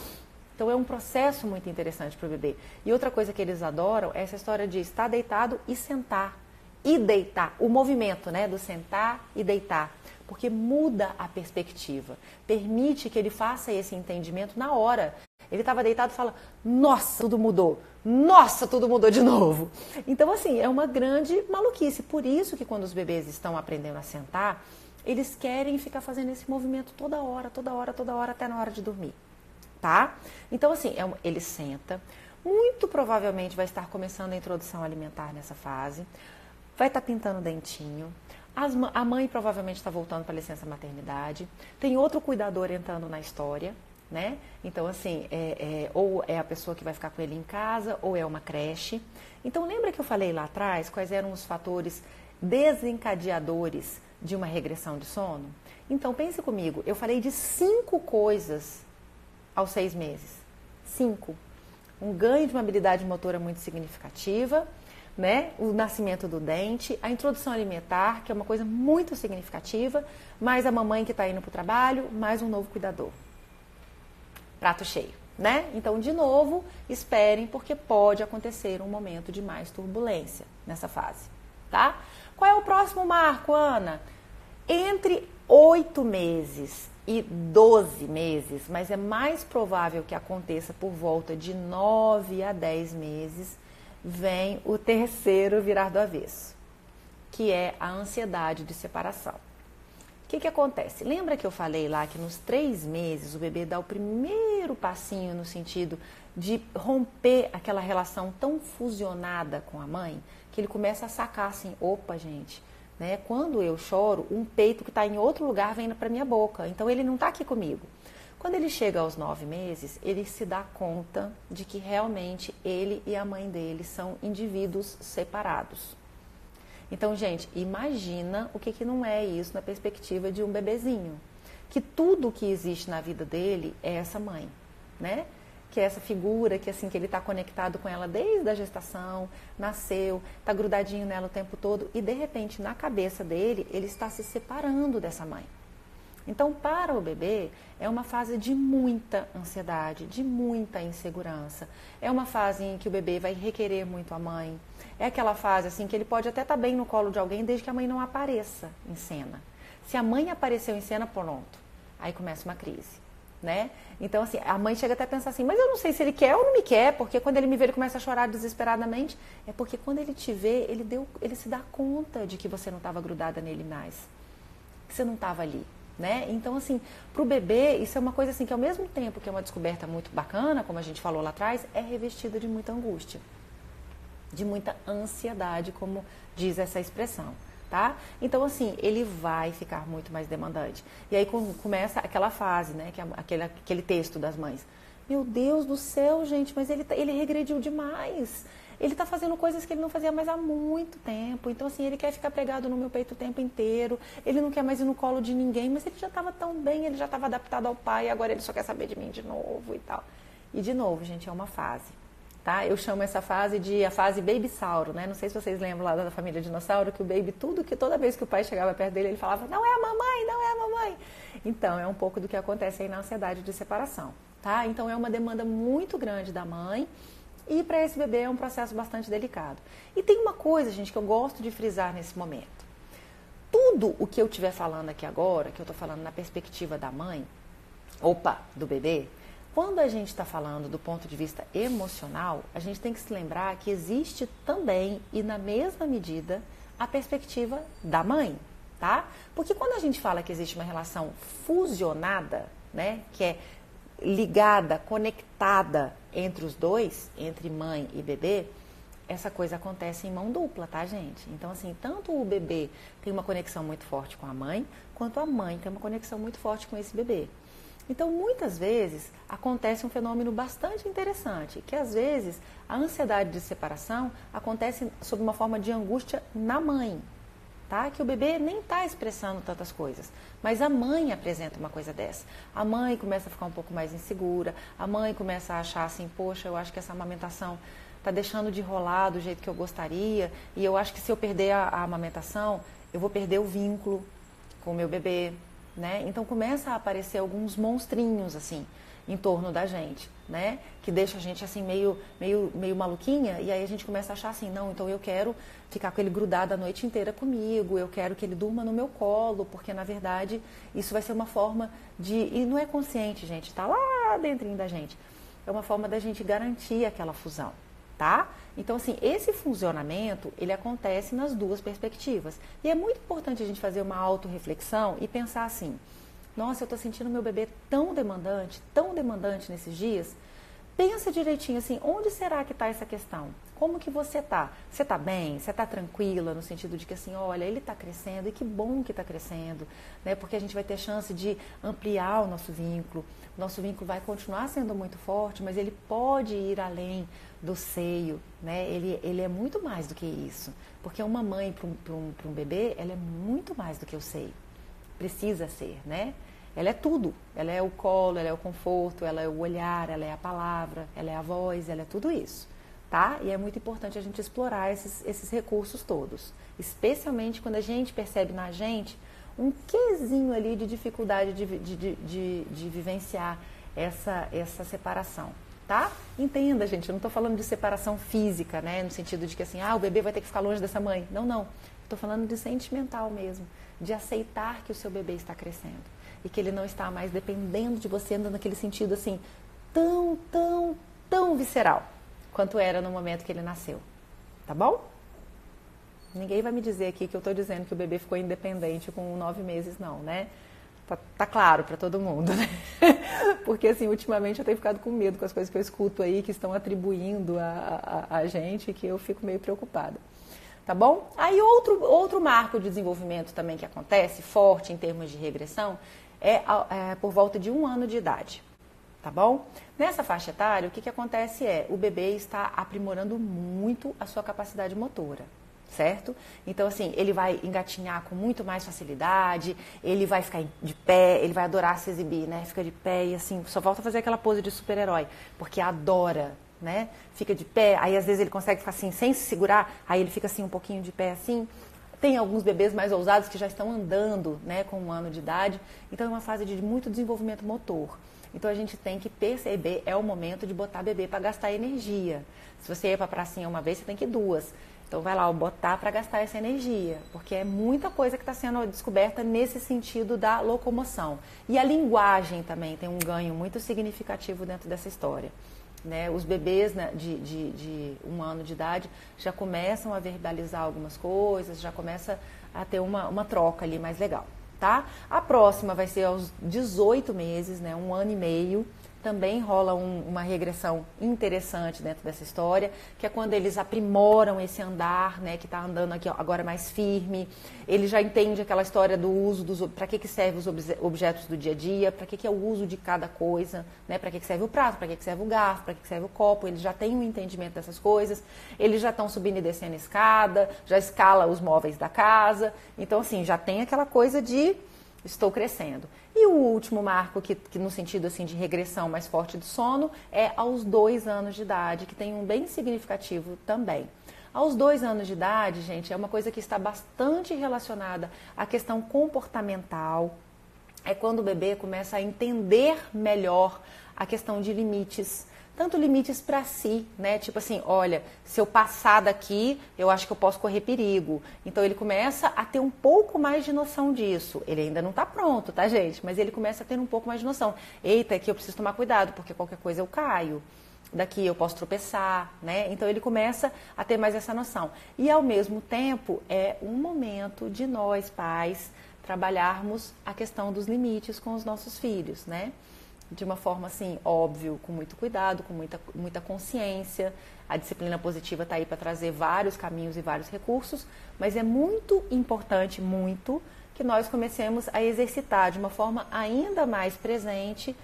Então é um processo muito interessante para o bebê. E outra coisa que eles adoram é essa história de estar deitado e sentar. E deitar, o movimento, né, do sentar e deitar, porque muda a perspectiva, permite que ele faça esse entendimento na hora. Ele estava deitado e fala, nossa, tudo mudou de novo. Então, assim, é uma grande maluquice. Por isso que quando os bebês estão aprendendo a sentar, Eles querem ficar fazendo esse movimento toda hora, até na hora de dormir, tá? Então, assim, ele senta, muito provavelmente vai estar começando a introdução alimentar nessa fase, vai estar pintando o dentinho, a mãe provavelmente está voltando para a licença maternidade, tem outro cuidador entrando na história, né? Então, assim, ou é a pessoa que vai ficar com ele em casa, ou é uma creche. Então, lembra que eu falei lá atrás quais eram os fatores desencadeadores de uma regressão de sono? Então, pense comigo, eu falei de 5 coisas aos 6 meses. 5. Um ganho de uma habilidade motora muito significativa, né? O nascimento do dente, a introdução alimentar, que é uma coisa muito significativa, mais a mamãe que está indo para o trabalho, mais um novo cuidador. Prato cheio, né? Então, de novo, esperem, porque pode acontecer um momento de mais turbulência nessa fase, tá? Qual é o próximo marco, Ana? Entre 8 meses e 12 meses, mas é mais provável que aconteça por volta de 9 a 10 meses, vem o terceiro virar do avesso, que é a ansiedade de separação. O que acontece? Lembra que eu falei lá que nos 3 meses o bebê dá o primeiro passinho no sentido de romper aquela relação tão fusionada com a mãe, que ele começa a sacar assim, opa, gente, né? Quando eu choro, um peito que está em outro lugar vem para minha boca, então ele não está aqui comigo. Quando ele chega aos 9 meses, ele se dá conta de que realmente ele e a mãe dele são indivíduos separados. Então, gente, imagina o que não é isso na perspectiva de um bebezinho. Que tudo que existe na vida dele é essa mãe, né? Que é essa figura, que assim, que ele está conectado com ela desde a gestação, nasceu, está grudadinho nela o tempo todo e, de repente, na cabeça dele, ele está se separando dessa mãe. Então, para o bebê, é uma fase de muita ansiedade, de muita insegurança. É uma fase em que o bebê vai requerer muito a mãe. É aquela fase assim que ele pode até estar bem no colo de alguém desde que a mãe não apareça em cena. Se a mãe apareceu em cena, pronto. Aí começa uma crise, né? Então, assim, a mãe chega até a pensar assim, mas eu não sei se ele quer ou não me quer, porque quando ele me vê, ele começa a chorar desesperadamente. É porque quando ele te vê, ele se dá conta de que você não estava grudada nele mais, que você não estava ali. Né? Então, assim, para o bebê, isso é uma coisa assim que ao mesmo tempo que é uma descoberta muito bacana, como a gente falou lá atrás, é revestida de muita angústia, de muita ansiedade, como diz essa expressão, tá? Então, assim, ele vai ficar muito mais demandante. E aí começa aquela fase, né, que é aquele texto das mães. Meu Deus do céu, gente, mas ele regrediu demais. Ele está fazendo coisas que ele não fazia mais há muito tempo. Então, assim, ele quer ficar pegado no meu peito o tempo inteiro. Ele não quer mais ir no colo de ninguém, mas ele já estava tão bem, ele já estava adaptado ao pai, agora ele só quer saber de mim de novo e tal. E, de novo, gente, é uma fase, tá? Eu chamo essa fase de a fase babysauro, né? Não sei se vocês lembram lá da família dinossauro, que o baby, toda vez que o pai chegava perto dele, ele falava, não é a mamãe, não é a mamãe. Então, é um pouco do que acontece aí na ansiedade de separação, tá? Então, é uma demanda muito grande da mãe. E para esse bebê é um processo bastante delicado. E tem uma coisa, gente, que eu gosto de frisar nesse momento. Tudo o que eu estiver falando aqui agora, que eu estou falando na perspectiva da mãe, do bebê, quando a gente está falando do ponto de vista emocional, a gente tem que se lembrar que existe também, e na mesma medida, a perspectiva da mãe, tá? Porque quando a gente fala que existe uma relação fusionada, né, que é ligada, conectada entre os dois, entre mãe e bebê, essa coisa acontece em mão dupla, tá, gente? Então, assim, tanto o bebê tem uma conexão muito forte com a mãe, quanto a mãe tem uma conexão muito forte com esse bebê. Então, muitas vezes, acontece um fenômeno bastante interessante, que às vezes a ansiedade de separação acontece sob uma forma de angústia na mãe, tá? Que o bebê nem está expressando tantas coisas, mas a mãe apresenta uma coisa dessa. A mãe começa a ficar um pouco mais insegura, a mãe começa a achar assim, poxa, eu acho que essa amamentação está deixando de rolar do jeito que eu gostaria, e eu acho que se eu perder a amamentação, eu vou perder o vínculo com o meu bebê, né? Então começa a aparecer alguns monstrinhos assim em torno da gente, né? Que deixa a gente assim meio maluquinha, e aí a gente começa a achar assim, não, então eu quero ficar com ele grudado a noite inteira comigo, eu quero que ele durma no meu colo, porque na verdade isso vai ser uma forma de, e não é consciente, gente, tá lá dentro da gente, é uma forma da gente garantir aquela fusão, tá? Então, assim, esse funcionamento, ele acontece nas duas perspectivas. E é muito importante a gente fazer uma autorreflexão e pensar assim, nossa, eu tô sentindo meu bebê tão demandante nesses dias. Pensa direitinho assim, onde será que está essa questão? Como que você tá? Você está bem? Você está tranquila no sentido de que assim, olha, ele está crescendo e que bom que está crescendo, né? Porque a gente vai ter chance de ampliar o nosso vínculo. O nosso vínculo vai continuar sendo muito forte, mas ele pode ir além do seio, né? Ele é muito mais do que isso. Porque uma mãe para um bebê, ela é muito mais do que o seio. Precisa ser, né? Ela é tudo, ela é o colo, ela é o conforto, ela é o olhar, ela é a palavra, ela é a voz, ela é tudo isso, tá? E é muito importante a gente explorar esses recursos todos, especialmente quando a gente percebe na gente um quezinho ali de dificuldade de vivenciar essa separação, tá? Entenda, gente, eu não estou falando de separação física, né? No sentido de que assim, o bebê vai ter que ficar longe dessa mãe. Não. Estou falando de sentimental mesmo, de aceitar que o seu bebê está crescendo e que ele não está mais dependendo de você, andando naquele sentido assim, tão visceral quanto era no momento que ele nasceu. Tá bom? Ninguém vai me dizer aqui que eu estou dizendo que o bebê ficou independente com 9 meses, não, né? Tá claro para todo mundo, né? Porque, assim, ultimamente eu tenho ficado com medo com as coisas que eu escuto aí, que estão atribuindo a gente, que eu fico meio preocupada. Tá bom? Aí outro marco de desenvolvimento também que acontece, forte em termos de regressão, é por volta de 1 ano de idade. Tá bom? Nessa faixa etária, o que acontece o bebê está aprimorando muito a sua capacidade motora, certo? Então, assim, ele vai engatinhar com muito mais facilidade, ele vai ficar de pé, ele vai adorar se exibir, né? Fica de pé e, assim, só volta a fazer aquela pose de super-herói, porque adora, né? Fica de pé, aí às vezes ele consegue ficar assim, sem se segurar, aí ele fica assim um pouquinho de pé assim. Tem alguns bebês mais ousados que já estão andando, né, com 1 ano de idade, então é uma fase de muito desenvolvimento motor. Então a gente tem que perceber, é o momento de botar bebê para gastar energia. Se você ia para a pracinha uma vez, você tem que ir 2. Então vai lá, botar para gastar essa energia, porque é muita coisa que está sendo descoberta nesse sentido da locomoção. E a linguagem também tem um ganho muito significativo dentro dessa história. Né? Os bebês, né, de 1 ano de idade já começam a verbalizar algumas coisas, já começa a ter uma troca ali mais legal, tá? A próxima vai ser aos 18 meses, né, 1 ano e meio. Também rola uma regressão interessante dentro dessa história, que é quando eles aprimoram esse andar, né, que está andando aqui agora mais firme. Ele já entende aquela história do uso para que servem os objetos do dia a dia, para que é o uso de cada coisa, né, para que serve o prato, para que serve o garfo, para que serve o copo. Eles já têm um entendimento dessas coisas. Eles já estão subindo e descendo a escada, já escala os móveis da casa. Então, assim, já tem aquela coisa de estou crescendo. E o último marco, que no sentido assim, de regressão mais forte do sono, é aos 2 anos de idade, que tem um bem significativo também. Aos 2 anos de idade, gente, é uma coisa que está bastante relacionada à questão comportamental. É quando o bebê começa a entender melhor a questão de limites. Tanto limites para si, né? Tipo assim, olha, se eu passar daqui, eu acho que eu posso correr perigo. Então ele começa a ter um pouco mais de noção disso. Ele ainda não está pronto, tá, gente? Mas ele começa a ter um pouco mais de noção. Eita, aqui eu preciso tomar cuidado, porque qualquer coisa eu caio. Daqui eu posso tropeçar, né? Então ele começa a ter mais essa noção. E ao mesmo tempo é um momento de nós, pais, trabalharmos a questão dos limites com os nossos filhos, né? De uma forma, assim, óbvio, com muito cuidado, com muita consciência. A disciplina positiva está aí para trazer vários caminhos e vários recursos, mas é muito importante, que nós comecemos a exercitar de uma forma ainda mais presente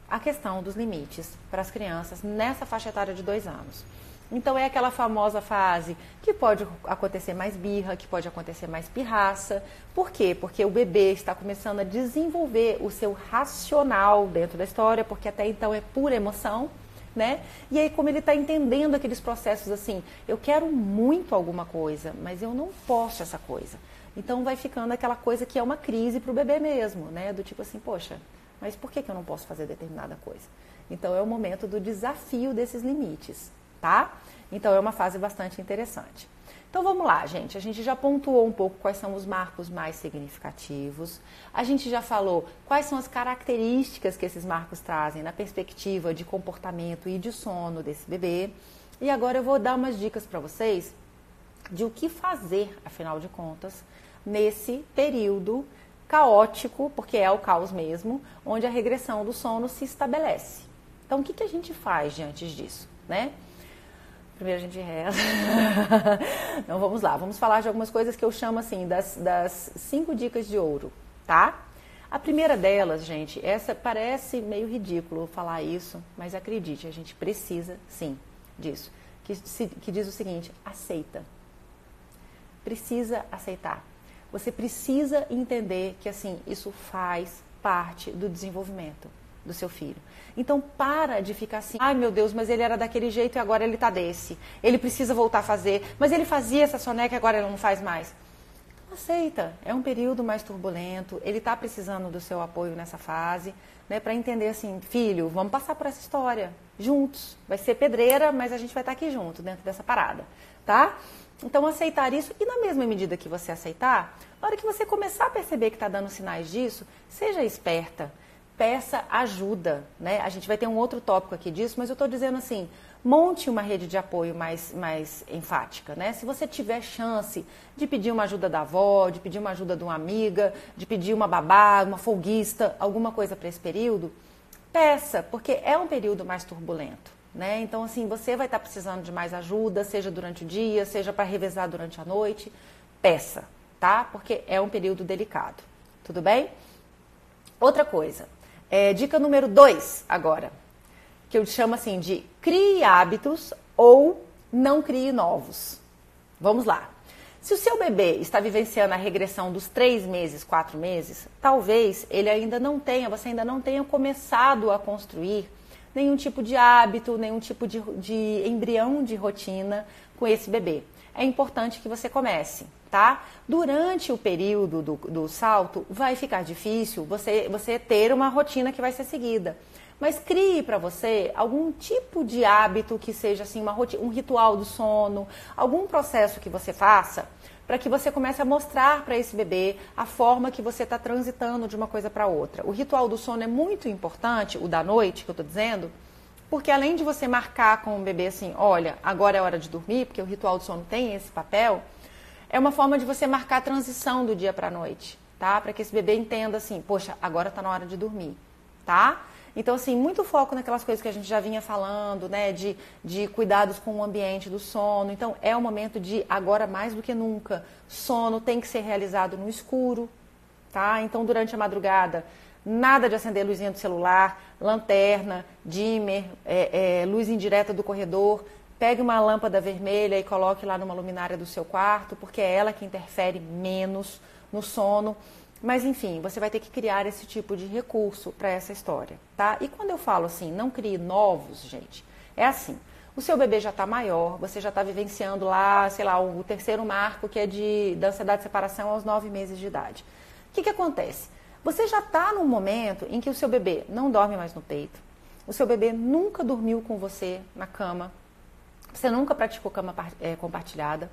a questão dos limites para as crianças nessa faixa etária de 2 anos. Então é aquela famosa fase que pode acontecer mais birra, que pode acontecer mais pirraça. Por quê? Porque o bebê está começando a desenvolver o seu racional dentro da história, porque até então é pura emoção, né? E aí como ele está entendendo aqueles processos assim, eu quero muito alguma coisa, mas eu não posso essa coisa. Então vai ficando aquela coisa que é uma crise para o bebê mesmo, né? Do tipo assim, poxa, mas por que eu não posso fazer determinada coisa? Então é o momento do desafio desses limites. Tá? Então é uma fase bastante interessante. Então vamos lá, gente. A gente já pontuou um pouco quais são os marcos mais significativos. A gente já falou quais são as características que esses marcos trazem na perspectiva de comportamento e de sono desse bebê. E agora eu vou dar umas dicas para vocês de o que fazer, afinal de contas, nesse período caótico, porque é o caos mesmo, onde a regressão do sono se estabelece. Então, o que a gente faz diante disso, né? Primeiro a gente reza. Então, vamos lá. Vamos falar de algumas coisas que eu chamo, assim, das 5 dicas de ouro, tá? A primeira delas, gente, essa parece meio ridículo falar isso, mas acredite, a gente precisa, sim, disso. Que diz o seguinte: aceita. Precisa aceitar. Você precisa entender que, assim, isso faz parte do desenvolvimento do seu filho. Então, para de ficar assim, ai meu Deus, mas ele era daquele jeito e agora ele tá desse. Ele precisa voltar a fazer, mas ele fazia essa soneca e agora ele não faz mais. Aceita, é um período mais turbulento, ele tá precisando do seu apoio nessa fase, né, para entender assim, filho, vamos passar por essa história, juntos. Vai ser pedreira, mas a gente vai estar aqui junto, dentro dessa parada, tá? Então, aceitar isso, e na mesma medida que você aceitar, na hora que você começar a perceber que está dando sinais disso, seja esperta, peça ajuda, né? A gente vai ter um outro tópico aqui disso, mas eu estou dizendo assim, monte uma rede de apoio mais enfática, né? Se você tiver chance de pedir uma ajuda da avó, de pedir uma ajuda de uma amiga, de pedir uma babá, uma folguista, alguma coisa para esse período, peça, porque é um período mais turbulento. Né? Então, assim, você vai estar precisando de mais ajuda, seja durante o dia, seja para revezar durante a noite, peça, tá? Porque é um período delicado, tudo bem? Outra coisa, dica número 2 agora, que eu chamo assim de crie hábitos ou não crie novos. Vamos lá. Se o seu bebê está vivenciando a regressão dos 3 meses, 4 meses, talvez ele ainda não tenha, você ainda não tenha começado a construir nenhum tipo de hábito, nenhum tipo de embrião de rotina com esse bebê. É importante que você comece, tá? Durante o período do salto, vai ficar difícil você ter uma rotina que vai ser seguida. Mas crie para você algum tipo de hábito que seja assim, um ritual do sono, algum processo que você faça para que você comece a mostrar para esse bebê a forma que você está transitando de uma coisa para outra. O ritual do sono é muito importante, o da noite, que eu estou dizendo, porque além de você marcar com o bebê assim, olha, agora é hora de dormir, porque o ritual do sono tem esse papel, é uma forma de você marcar a transição do dia para a noite, tá? Para que esse bebê entenda assim, poxa, agora está na hora de dormir, tá? Então, assim, muito foco naquelas coisas que a gente já vinha falando, né, de cuidados com o ambiente do sono. Então, é o momento de, agora mais do que nunca, sono tem que ser realizado no escuro, tá? Então, durante a madrugada, nada de acender luzinha do celular, lanterna, dimmer, luz indireta do corredor. Pegue uma lâmpada vermelha e coloque lá numa luminária do seu quarto, porque é ela que interfere menos no sono. Mas, enfim, você vai ter que criar esse tipo de recurso para essa história, tá? E quando eu falo assim, não crie novos, gente, é assim, o seu bebê já está maior, você já está vivenciando lá, sei lá, o terceiro marco, que é da ansiedade de separação aos 9 meses de idade. O que acontece? Você já está num momento em que o seu bebê não dorme mais no peito, o seu bebê nunca dormiu com você na cama, você nunca praticou cama compartilhada.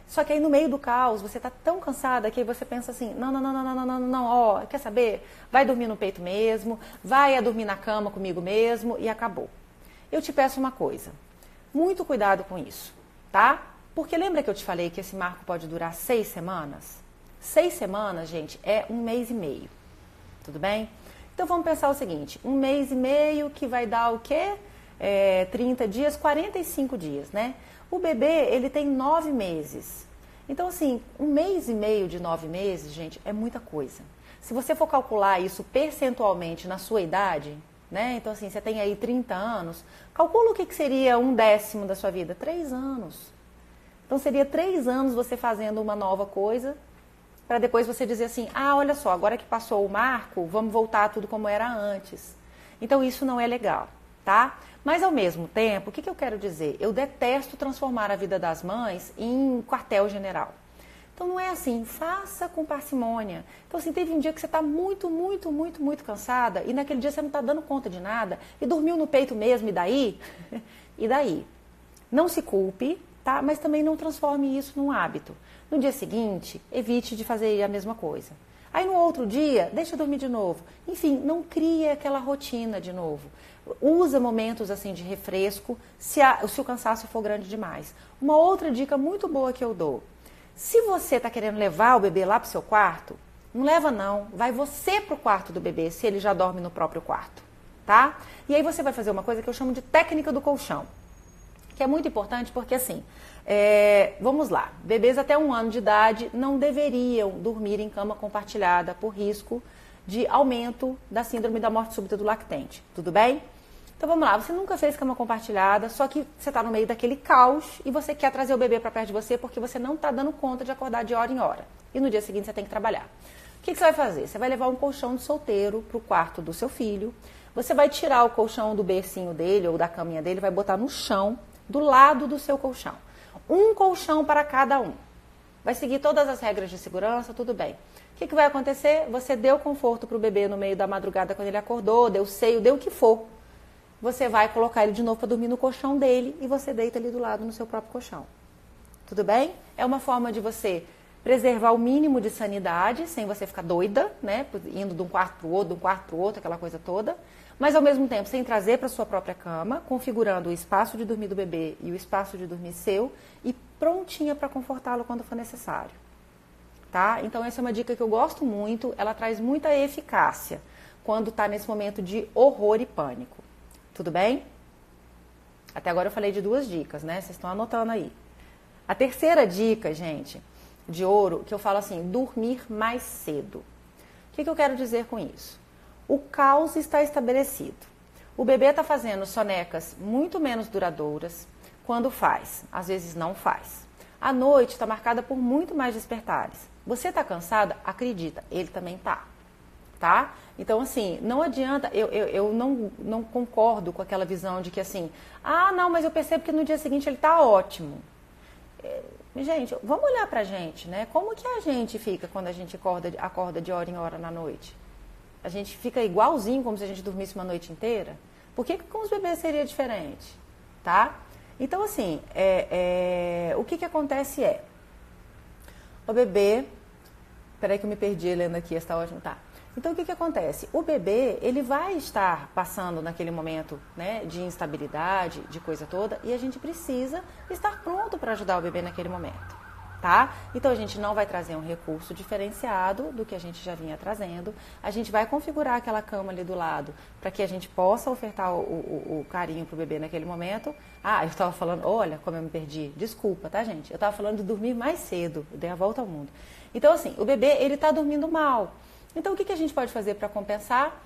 Só que aí no meio do caos, você está tão cansada que aí você pensa assim, não, ó, quer saber? Vai dormir no peito mesmo, vai dormir na cama comigo mesmo e acabou. Eu te peço uma coisa, muito cuidado com isso, tá? Porque lembra que eu te falei que esse marco pode durar 6 semanas? 6 semanas, gente, é 1 mês e meio, tudo bem? Então vamos pensar o seguinte, 1 mês e meio que vai dar o quê? 30 dias, 45 dias, né? O bebê, ele tem 9 meses. Então, assim, 1 mês e meio de 9 meses, gente, é muita coisa. Se você for calcular isso percentualmente na sua idade, né? Então, assim, você tem aí 30 anos, calcula o que seria 1/10 da sua vida. 3 anos. Então, seria 3 anos você fazendo uma nova coisa, para depois você dizer assim, ah, olha só, agora que passou o marco, vamos voltar a tudo como era antes. Então, isso não é legal, tá? Mas, ao mesmo tempo, o que eu quero dizer? Eu detesto transformar a vida das mães em quartel-general. Então, não é assim, faça com parcimônia. Então, assim, teve um dia que você está muito cansada e naquele dia você não está dando conta de nada e dormiu no peito mesmo, e daí? E daí? Não se culpe, tá? Mas também não transforme isso num hábito. No dia seguinte, evite de fazer a mesma coisa. Aí no outro dia, deixa dormir de novo. Enfim, não cria aquela rotina de novo. Usa momentos assim de refresco se o cansaço for grande demais. Uma outra dica muito boa que eu dou. Se você está querendo levar o bebê lá para o seu quarto, não leva não. Vai você para o quarto do bebê, se ele já dorme no próprio quarto. Tá? E aí você vai fazer uma coisa que eu chamo de técnica do colchão. Que é muito importante porque assim, vamos lá, bebês até 1 ano de idade não deveriam dormir em cama compartilhada por risco de aumento da síndrome da morte súbita do lactente, tudo bem? Então vamos lá, você nunca fez cama compartilhada, só que você está no meio daquele caos e você quer trazer o bebê para perto de você porque você não está dando conta de acordar de hora em hora. E no dia seguinte você tem que trabalhar. O que você vai fazer? Você vai levar um colchão de solteiro para o quarto do seu filho, você vai tirar o colchão do bercinho dele ou da caminha dele, vai botar no chão, do lado do seu colchão. Um colchão para cada um. Vai seguir todas as regras de segurança, tudo bem. O que vai acontecer? Você deu conforto para o bebê no meio da madrugada quando ele acordou, deu seio, deu o que for. Você vai colocar ele de novo para dormir no colchão dele e você deita ali do lado no seu próprio colchão. Tudo bem? É uma forma de você preservar o mínimo de sanidade, sem você ficar doida, né? Indo de um quarto para o outro, de um quarto para o outro, aquela coisa toda. Mas ao mesmo tempo sem trazer para sua própria cama, configurando o espaço de dormir do bebê e o espaço de dormir seu e prontinha para confortá-lo quando for necessário. Tá? Então essa é uma dica que eu gosto muito, ela traz muita eficácia quando está nesse momento de horror e pânico. Tudo bem? Até agora eu falei de 2 dicas, né? Vocês estão anotando aí. A terceira dica, gente, de ouro, que eu falo assim, dormir mais cedo. O que eu quero dizer com isso? O caos está estabelecido. O bebê está fazendo sonecas muito menos duradouras quando faz, às vezes não faz. A noite está marcada por muito mais despertares. Você está cansada? Acredita, ele também está. Tá? Então, assim, não adianta, eu não concordo com aquela visão de que assim, não, mas eu percebo que no dia seguinte ele está ótimo. Gente, vamos olhar pra gente, né? Como que a gente fica quando a gente acorda de hora em hora na noite? A gente fica igualzinho como se a gente dormisse uma noite inteira? Por que com os bebês seria diferente? Tá? Então, assim, o que acontece o bebê... Peraí que eu me perdi lendo aqui, está ótimo, tá? Então, o que acontece? O bebê, ele vai estar passando naquele momento, né, de instabilidade, de coisa toda, e a gente precisa estar pronto para ajudar o bebê naquele momento, tá? Então, a gente não vai trazer um recurso diferenciado do que a gente já vinha trazendo, a gente vai configurar aquela cama ali do lado para que a gente possa ofertar o carinho para o bebê naquele momento. Eu estava falando, olha como eu me perdi, desculpa, tá, gente? Eu estava falando de dormir mais cedo, eu dei a volta ao mundo. Então, assim, o bebê, ele está dormindo mal. Então, o que a gente pode fazer para compensar?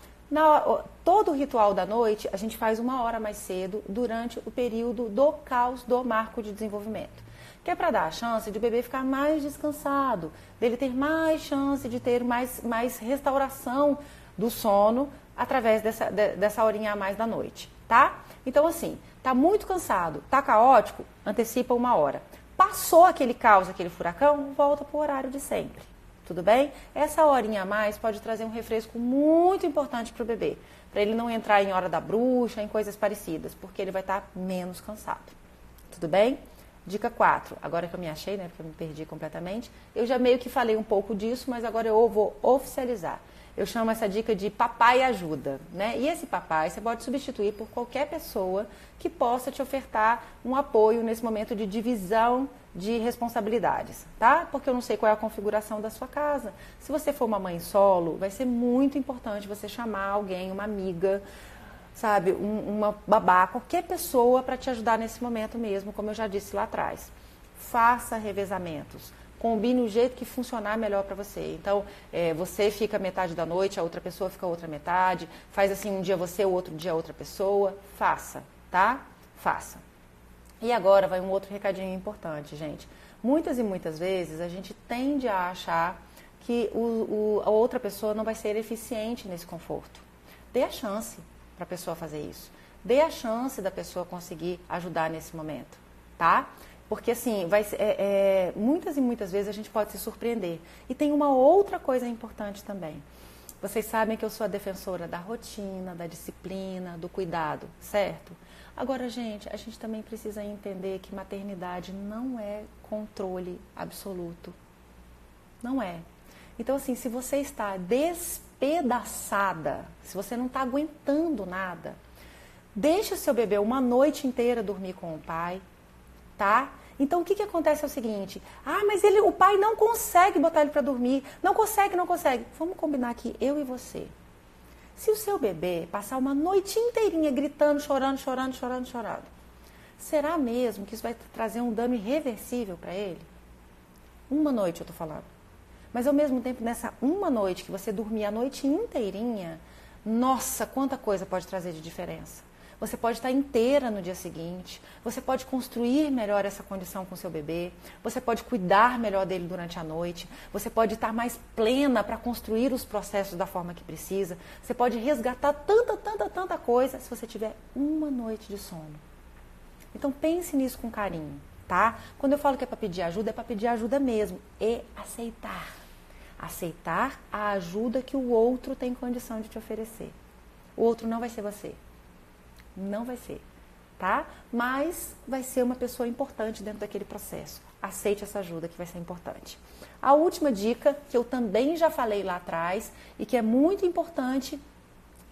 Todo o ritual da noite, a gente faz 1 hora mais cedo durante o período do caos do marco de desenvolvimento. Que é para dar a chance de o bebê ficar mais descansado, dele ter mais chance de ter mais restauração do sono através dessa horinha a mais da noite, tá? Então, assim, tá muito cansado, tá caótico, antecipa 1 hora. Passou aquele caos, aquele furacão, volta para o horário de sempre. Tudo bem? Essa horinha a mais pode trazer um refresco muito importante para o bebê, para ele não entrar em hora da bruxa, em coisas parecidas, porque ele vai estar menos cansado. Tudo bem? Dica 4. Agora que eu me achei, né, porque eu me perdi completamente, eu já meio que falei um pouco disso, mas agora eu vou oficializar. Eu chamo essa dica de papai ajuda, né? E esse papai você pode substituir por qualquer pessoa que possa te ofertar um apoio nesse momento de divisão de responsabilidades, tá? Porque eu não sei qual é a configuração da sua casa. Se você for uma mãe solo, vai ser muito importante você chamar alguém, uma amiga, sabe, uma babá, qualquer pessoa para te ajudar nesse momento mesmo, como eu já disse lá atrás. Faça revezamentos. Combine o jeito que funcionar melhor para você. Então, você fica metade da noite, a outra pessoa fica a outra metade. Faz assim, um dia você, o outro dia outra pessoa. Faça, tá? Faça. E agora vai um outro recadinho importante, gente. Muitas e muitas vezes a gente tende a achar que a outra pessoa não vai ser eficiente nesse conforto. Dê a chance para a pessoa fazer isso. Dê a chance da pessoa conseguir ajudar nesse momento, tá? Porque assim, muitas e muitas vezes a gente pode se surpreender. E tem uma outra coisa importante também. Vocês sabem que eu sou a defensora da rotina, da disciplina, do cuidado, certo? Agora, gente, a gente também precisa entender que maternidade não é controle absoluto. Não é. Então, assim, se você está despedaçada, se você não está aguentando nada, deixa o seu bebê uma noite inteira dormir com o pai, tá? Então, o que acontece é o seguinte, mas o pai não consegue botar ele para dormir, não consegue. Vamos combinar aqui, eu e você. Se o seu bebê passar uma noite inteirinha gritando, chorando, será mesmo que isso vai trazer um dano irreversível para ele? Uma noite eu tô falando. Mas ao mesmo tempo, nessa uma noite que você dormir a noite inteirinha, nossa, quanta coisa pode trazer de diferença. Você pode estar inteira no dia seguinte, você pode construir melhor essa condição com seu bebê, você pode cuidar melhor dele durante a noite, você pode estar mais plena para construir os processos da forma que precisa, você pode resgatar tanta coisa se você tiver uma noite de sono. Então pense nisso com carinho, tá? Quando eu falo que é para pedir ajuda mesmo, e aceitar. Aceitar a ajuda que o outro tem condição de te oferecer. O outro não vai ser você. Não vai ser, tá? Mas vai ser uma pessoa importante dentro daquele processo. Aceite essa ajuda que vai ser importante. A última dica, que eu também já falei lá atrás e que é muito importante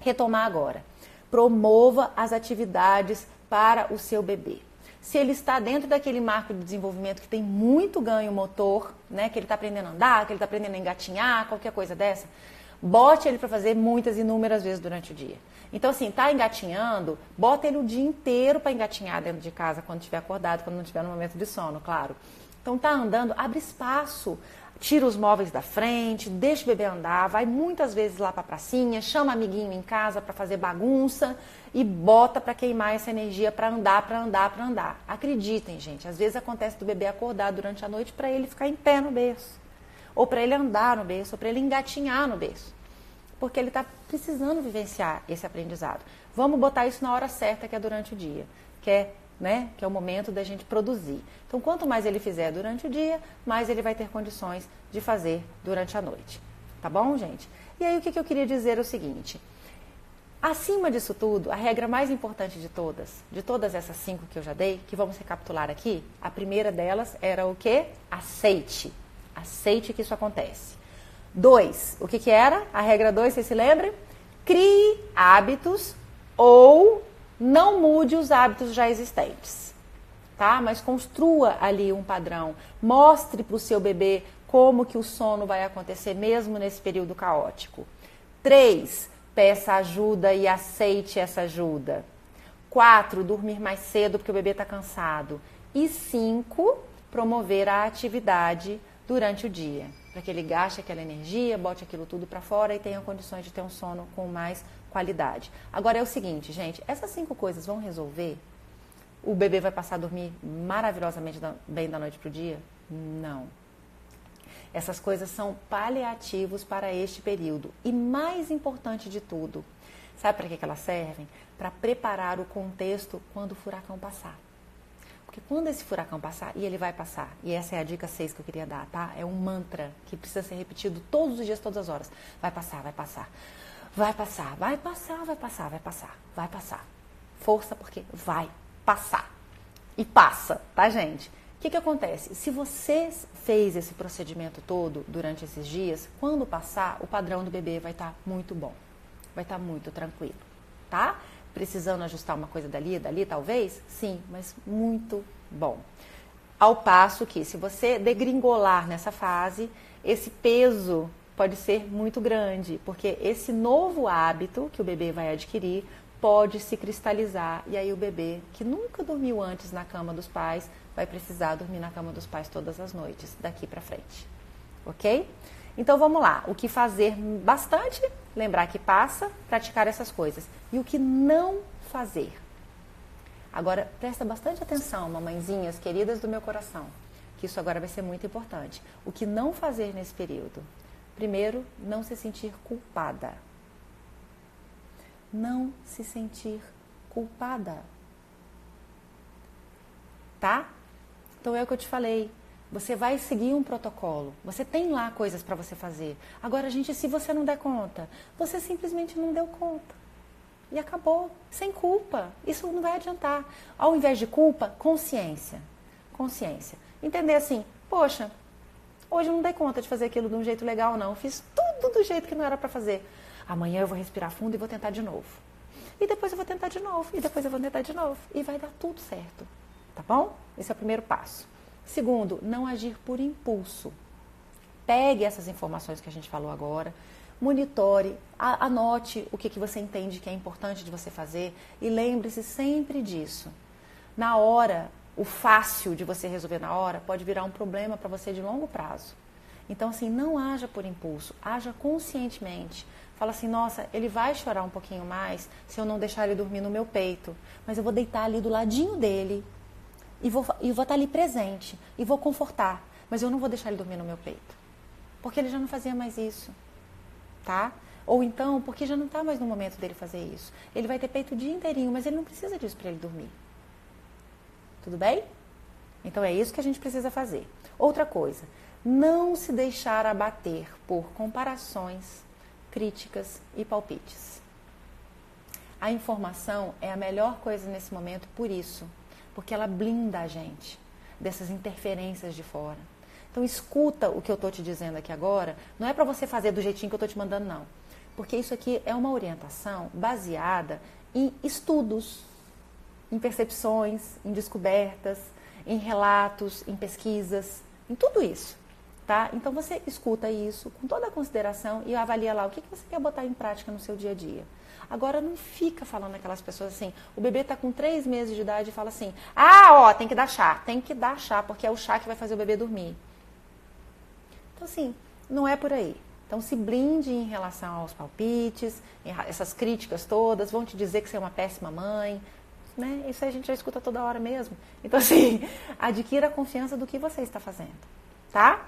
retomar agora. Promova as atividades para o seu bebê. Se ele está dentro daquele marco de desenvolvimento que tem muito ganho motor, né, que ele está aprendendo a andar, que ele está aprendendo a engatinhar, qualquer coisa dessa, bote ele para fazer muitas, inúmeras vezes durante o dia. Então, assim, tá engatinhando, bota ele o dia inteiro para engatinhar dentro de casa, quando estiver acordado, quando não estiver no momento de sono, claro. Então, tá andando, abre espaço, tira os móveis da frente, deixa o bebê andar, vai muitas vezes lá para a pracinha, chama amiguinho em casa para fazer bagunça e bota para queimar essa energia para andar. Acreditem, gente, às vezes acontece do bebê acordar durante a noite para ele ficar em pé no berço, ou para ele andar no berço, ou para ele engatinhar no berço, porque ele está precisando vivenciar esse aprendizado. Vamos botar isso na hora certa, que é durante o dia, que é o momento da gente produzir. Então, quanto mais ele fizer durante o dia, mais ele vai ter condições de fazer durante a noite. Tá bom, gente? E aí, o que eu queria dizer é o seguinte. Acima disso tudo, a regra mais importante de todas essas 5 que eu já dei, que vamos recapitular aqui, a primeira delas era o quê? Aceite. Aceite que isso acontece. 2, o que era? A regra 2, vocês se lembram? Crie hábitos ou não mude os hábitos já existentes, tá? Mas construa ali um padrão. Mostre para o seu bebê como que o sono vai acontecer mesmo nesse período caótico. 3, peça ajuda e aceite essa ajuda. 4, dormir mais cedo porque o bebê está cansado. E 5, promover a atividade durante o dia, para que ele gaste aquela energia, bote aquilo tudo para fora e tenha condições de ter um sono com mais qualidade. Agora é o seguinte, gente, essas 5 coisas vão resolver? O bebê vai passar a dormir maravilhosamente bem da noite para o dia? Não. Essas coisas são paliativos para este período. E mais importante de tudo, sabe para que elas servem? Para preparar o contexto quando o furacão passar. Porque quando esse furacão passar, e ele vai passar, e essa é a dica 6 que eu queria dar, tá? É um mantra que precisa ser repetido todos os dias, todas as horas. Vai passar, vai passar. Vai passar, vai passar, vai passar, vai passar, vai passar. Força, porque vai passar. E passa, tá, gente? O que acontece? Se você fez esse procedimento todo durante esses dias, quando passar, o padrão do bebê vai estar muito bom. Vai estar muito tranquilo, tá? Precisando ajustar uma coisa dali, talvez? Sim, mas muito bom. Ao passo que, se você degringolar nessa fase, esse peso pode ser muito grande, porque esse novo hábito que o bebê vai adquirir pode se cristalizar, e aí o bebê, que nunca dormiu antes na cama dos pais, vai precisar dormir na cama dos pais todas as noites, daqui para frente. Ok? Então vamos lá, o que fazer bastante, lembrar que passa, praticar essas coisas. E o que não fazer? Agora, presta bastante atenção, mamãezinhas queridas do meu coração, que isso agora vai ser muito importante. O que não fazer nesse período? Primeiro, não se sentir culpada. Não se sentir culpada. Tá? Então é o que eu te falei. Você vai seguir um protocolo. Você tem lá coisas para você fazer. Agora, gente, se você não der conta, você simplesmente não deu conta. E acabou. Sem culpa. Isso não vai adiantar. Ao invés de culpa, consciência. Consciência. Entender assim, poxa, Hoje eu não dei conta de fazer aquilo de um jeito legal, não. Fiz tudo do jeito que não era para fazer. Amanhã eu vou respirar fundo e vou tentar de novo. E depois eu vou tentar de novo. E depois eu vou tentar de novo. E vai dar tudo certo. Tá bom? Esse é o primeiro passo. Segundo, não agir por impulso. Pegue essas informações que a gente falou agora, monitore, anote o que você entende que é importante de você fazer e lembre-se sempre disso. Na hora, o fácil de você resolver na hora pode virar um problema para você de longo prazo. Então, assim, não haja por impulso, haja conscientemente. Fala assim, nossa, ele vai chorar um pouquinho mais se eu não deixar ele dormir no meu peito, mas eu vou deitar ali do ladinho dele e vou estar ali presente e vou confortar, mas eu não vou deixar ele dormir no meu peito, porque ele já não fazia mais isso, tá? Ou então, porque já não está mais no momento dele fazer isso. Ele vai ter peito o dia inteirinho, mas ele não precisa disso para ele dormir. Tudo bem? Então é isso que a gente precisa fazer. Outra coisa, não se deixar abater por comparações, críticas e palpites. A informação é a melhor coisa nesse momento por isso, porque ela blinda a gente dessas interferências de fora. Então escuta o que eu estou te dizendo aqui agora, não é para você fazer do jeitinho que eu estou te mandando, não. Porque isso aqui é uma orientação baseada em estudos, em percepções, em descobertas, em relatos, em pesquisas, em tudo isso, tá? Então você escuta isso com toda a consideração e avalia lá o que você quer botar em prática no seu dia a dia. Agora não fica falando aquelas pessoas assim, o bebê está com 3 meses de idade e fala assim, tem que dar chá, porque é o chá que vai fazer o bebê dormir. Então assim, não é por aí. Então se blinde em relação aos palpites, essas críticas todas, vão te dizer que você é uma péssima mãe, né? Isso a gente já escuta toda hora mesmo. Então, assim, adquira a confiança do que você está fazendo, tá?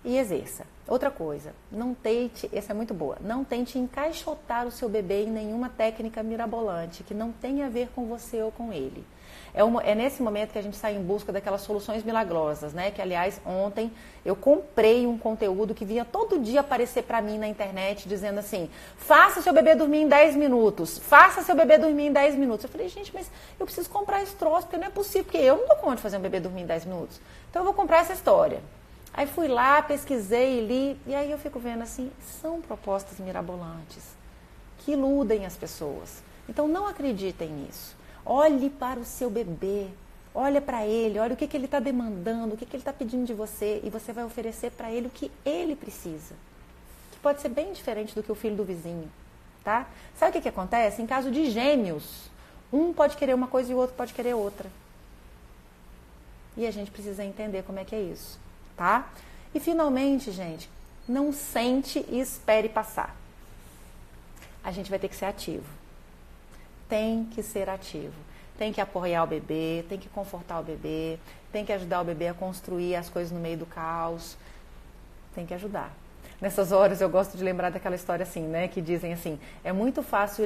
E exerça. Outra coisa, não tente, essa é muito boa, não tente encaixotar o seu bebê em nenhuma técnica mirabolante que não tenha a ver com você ou com ele. É nesse momento que a gente sai em busca daquelas soluções milagrosas, né? Que, aliás, ontem eu comprei um conteúdo que vinha todo dia aparecer para mim na internet, dizendo assim, faça seu bebê dormir em 10 minutos, faça seu bebê dormir em 10 minutos. Eu falei, gente, mas eu preciso comprar esse troço, porque não é possível, porque eu não dou conta de fazer um bebê dormir em 10 minutos. Então eu vou comprar essa história. Aí fui lá, pesquisei, li, e aí eu fico vendo assim, são propostas mirabolantes, que iludem as pessoas. Então não acreditem nisso. Olhe para o seu bebê, olha para ele, olha o que ele está demandando, o que ele está pedindo de você e você vai oferecer para ele o que ele precisa. Que pode ser bem diferente do que o filho do vizinho, tá? Sabe o que acontece? Em caso de gêmeos, um pode querer uma coisa e o outro pode querer outra. E a gente precisa entender como é que é isso, tá? E finalmente, gente, não sente e espere passar. A gente vai ter que ser ativo. Tem que ser ativo, tem que apoiar o bebê, tem que confortar o bebê, tem que ajudar o bebê a construir as coisas no meio do caos, tem que ajudar. Nessas horas eu gosto de lembrar daquela história assim, né, que dizem assim, é muito fácil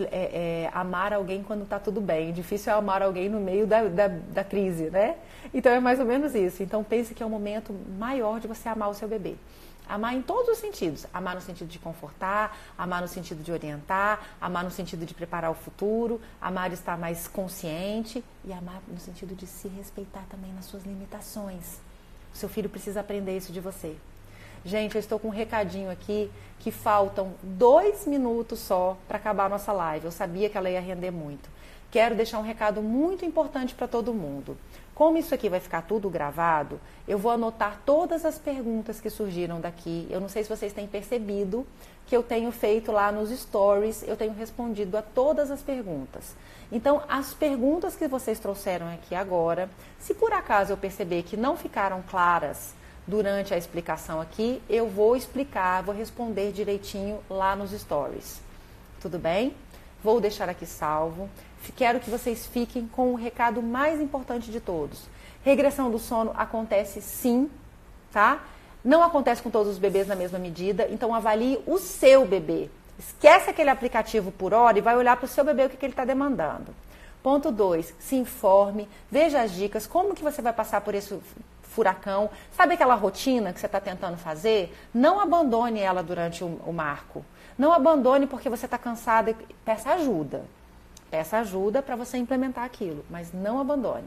amar alguém quando está tudo bem, difícil é amar alguém no meio da crise, né? Então é mais ou menos isso, então pense que é o momento maior de você amar o seu bebê. Amar em todos os sentidos. Amar no sentido de confortar, amar no sentido de orientar, amar no sentido de preparar o futuro, amar de estar mais consciente e amar no sentido de se respeitar também nas suas limitações. O seu filho precisa aprender isso de você. Gente, eu estou com um recadinho aqui que faltam 2 minutos só para acabar a nossa live. Eu sabia que ela ia render muito. Quero deixar um recado muito importante para todo mundo. Como isso aqui vai ficar tudo gravado, eu vou anotar todas as perguntas que surgiram daqui. Eu não sei se vocês têm percebido que eu tenho feito lá nos stories, eu tenho respondido a todas as perguntas. Então, as perguntas que vocês trouxeram aqui agora, se por acaso eu perceber que não ficaram claras durante a explicação aqui, eu vou explicar, vou responder direitinho lá nos stories. Tudo bem? Vou deixar aqui salvo. Quero que vocês fiquem com o recado mais importante de todos. Regressão do sono acontece sim, tá? Não acontece com todos os bebês na mesma medida, então avalie o seu bebê. Esquece aquele aplicativo por hora e vai olhar para o seu bebê o que ele está demandando. Ponto 2, se informe, veja as dicas, como que você vai passar por esse furacão. Sabe aquela rotina que você está tentando fazer? Não abandone ela durante o marco. Não abandone porque você está cansada, peça ajuda. Peça ajuda para você implementar aquilo, mas não abandone.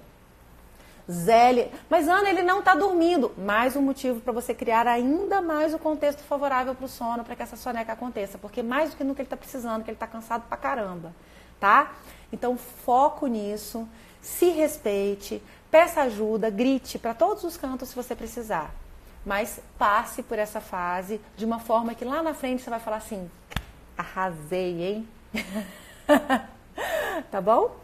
Zele, mas Ana, ele não está dormindo. Mais um motivo para você criar ainda mais o contexto favorável para o sono, para que essa soneca aconteça. Porque mais do que nunca ele está precisando, que ele está cansado pra caramba, tá? Então, foco nisso, se respeite, peça ajuda, grite para todos os cantos se você precisar. Mas passe por essa fase de uma forma que lá na frente você vai falar assim, arrasei, hein? Tá bom?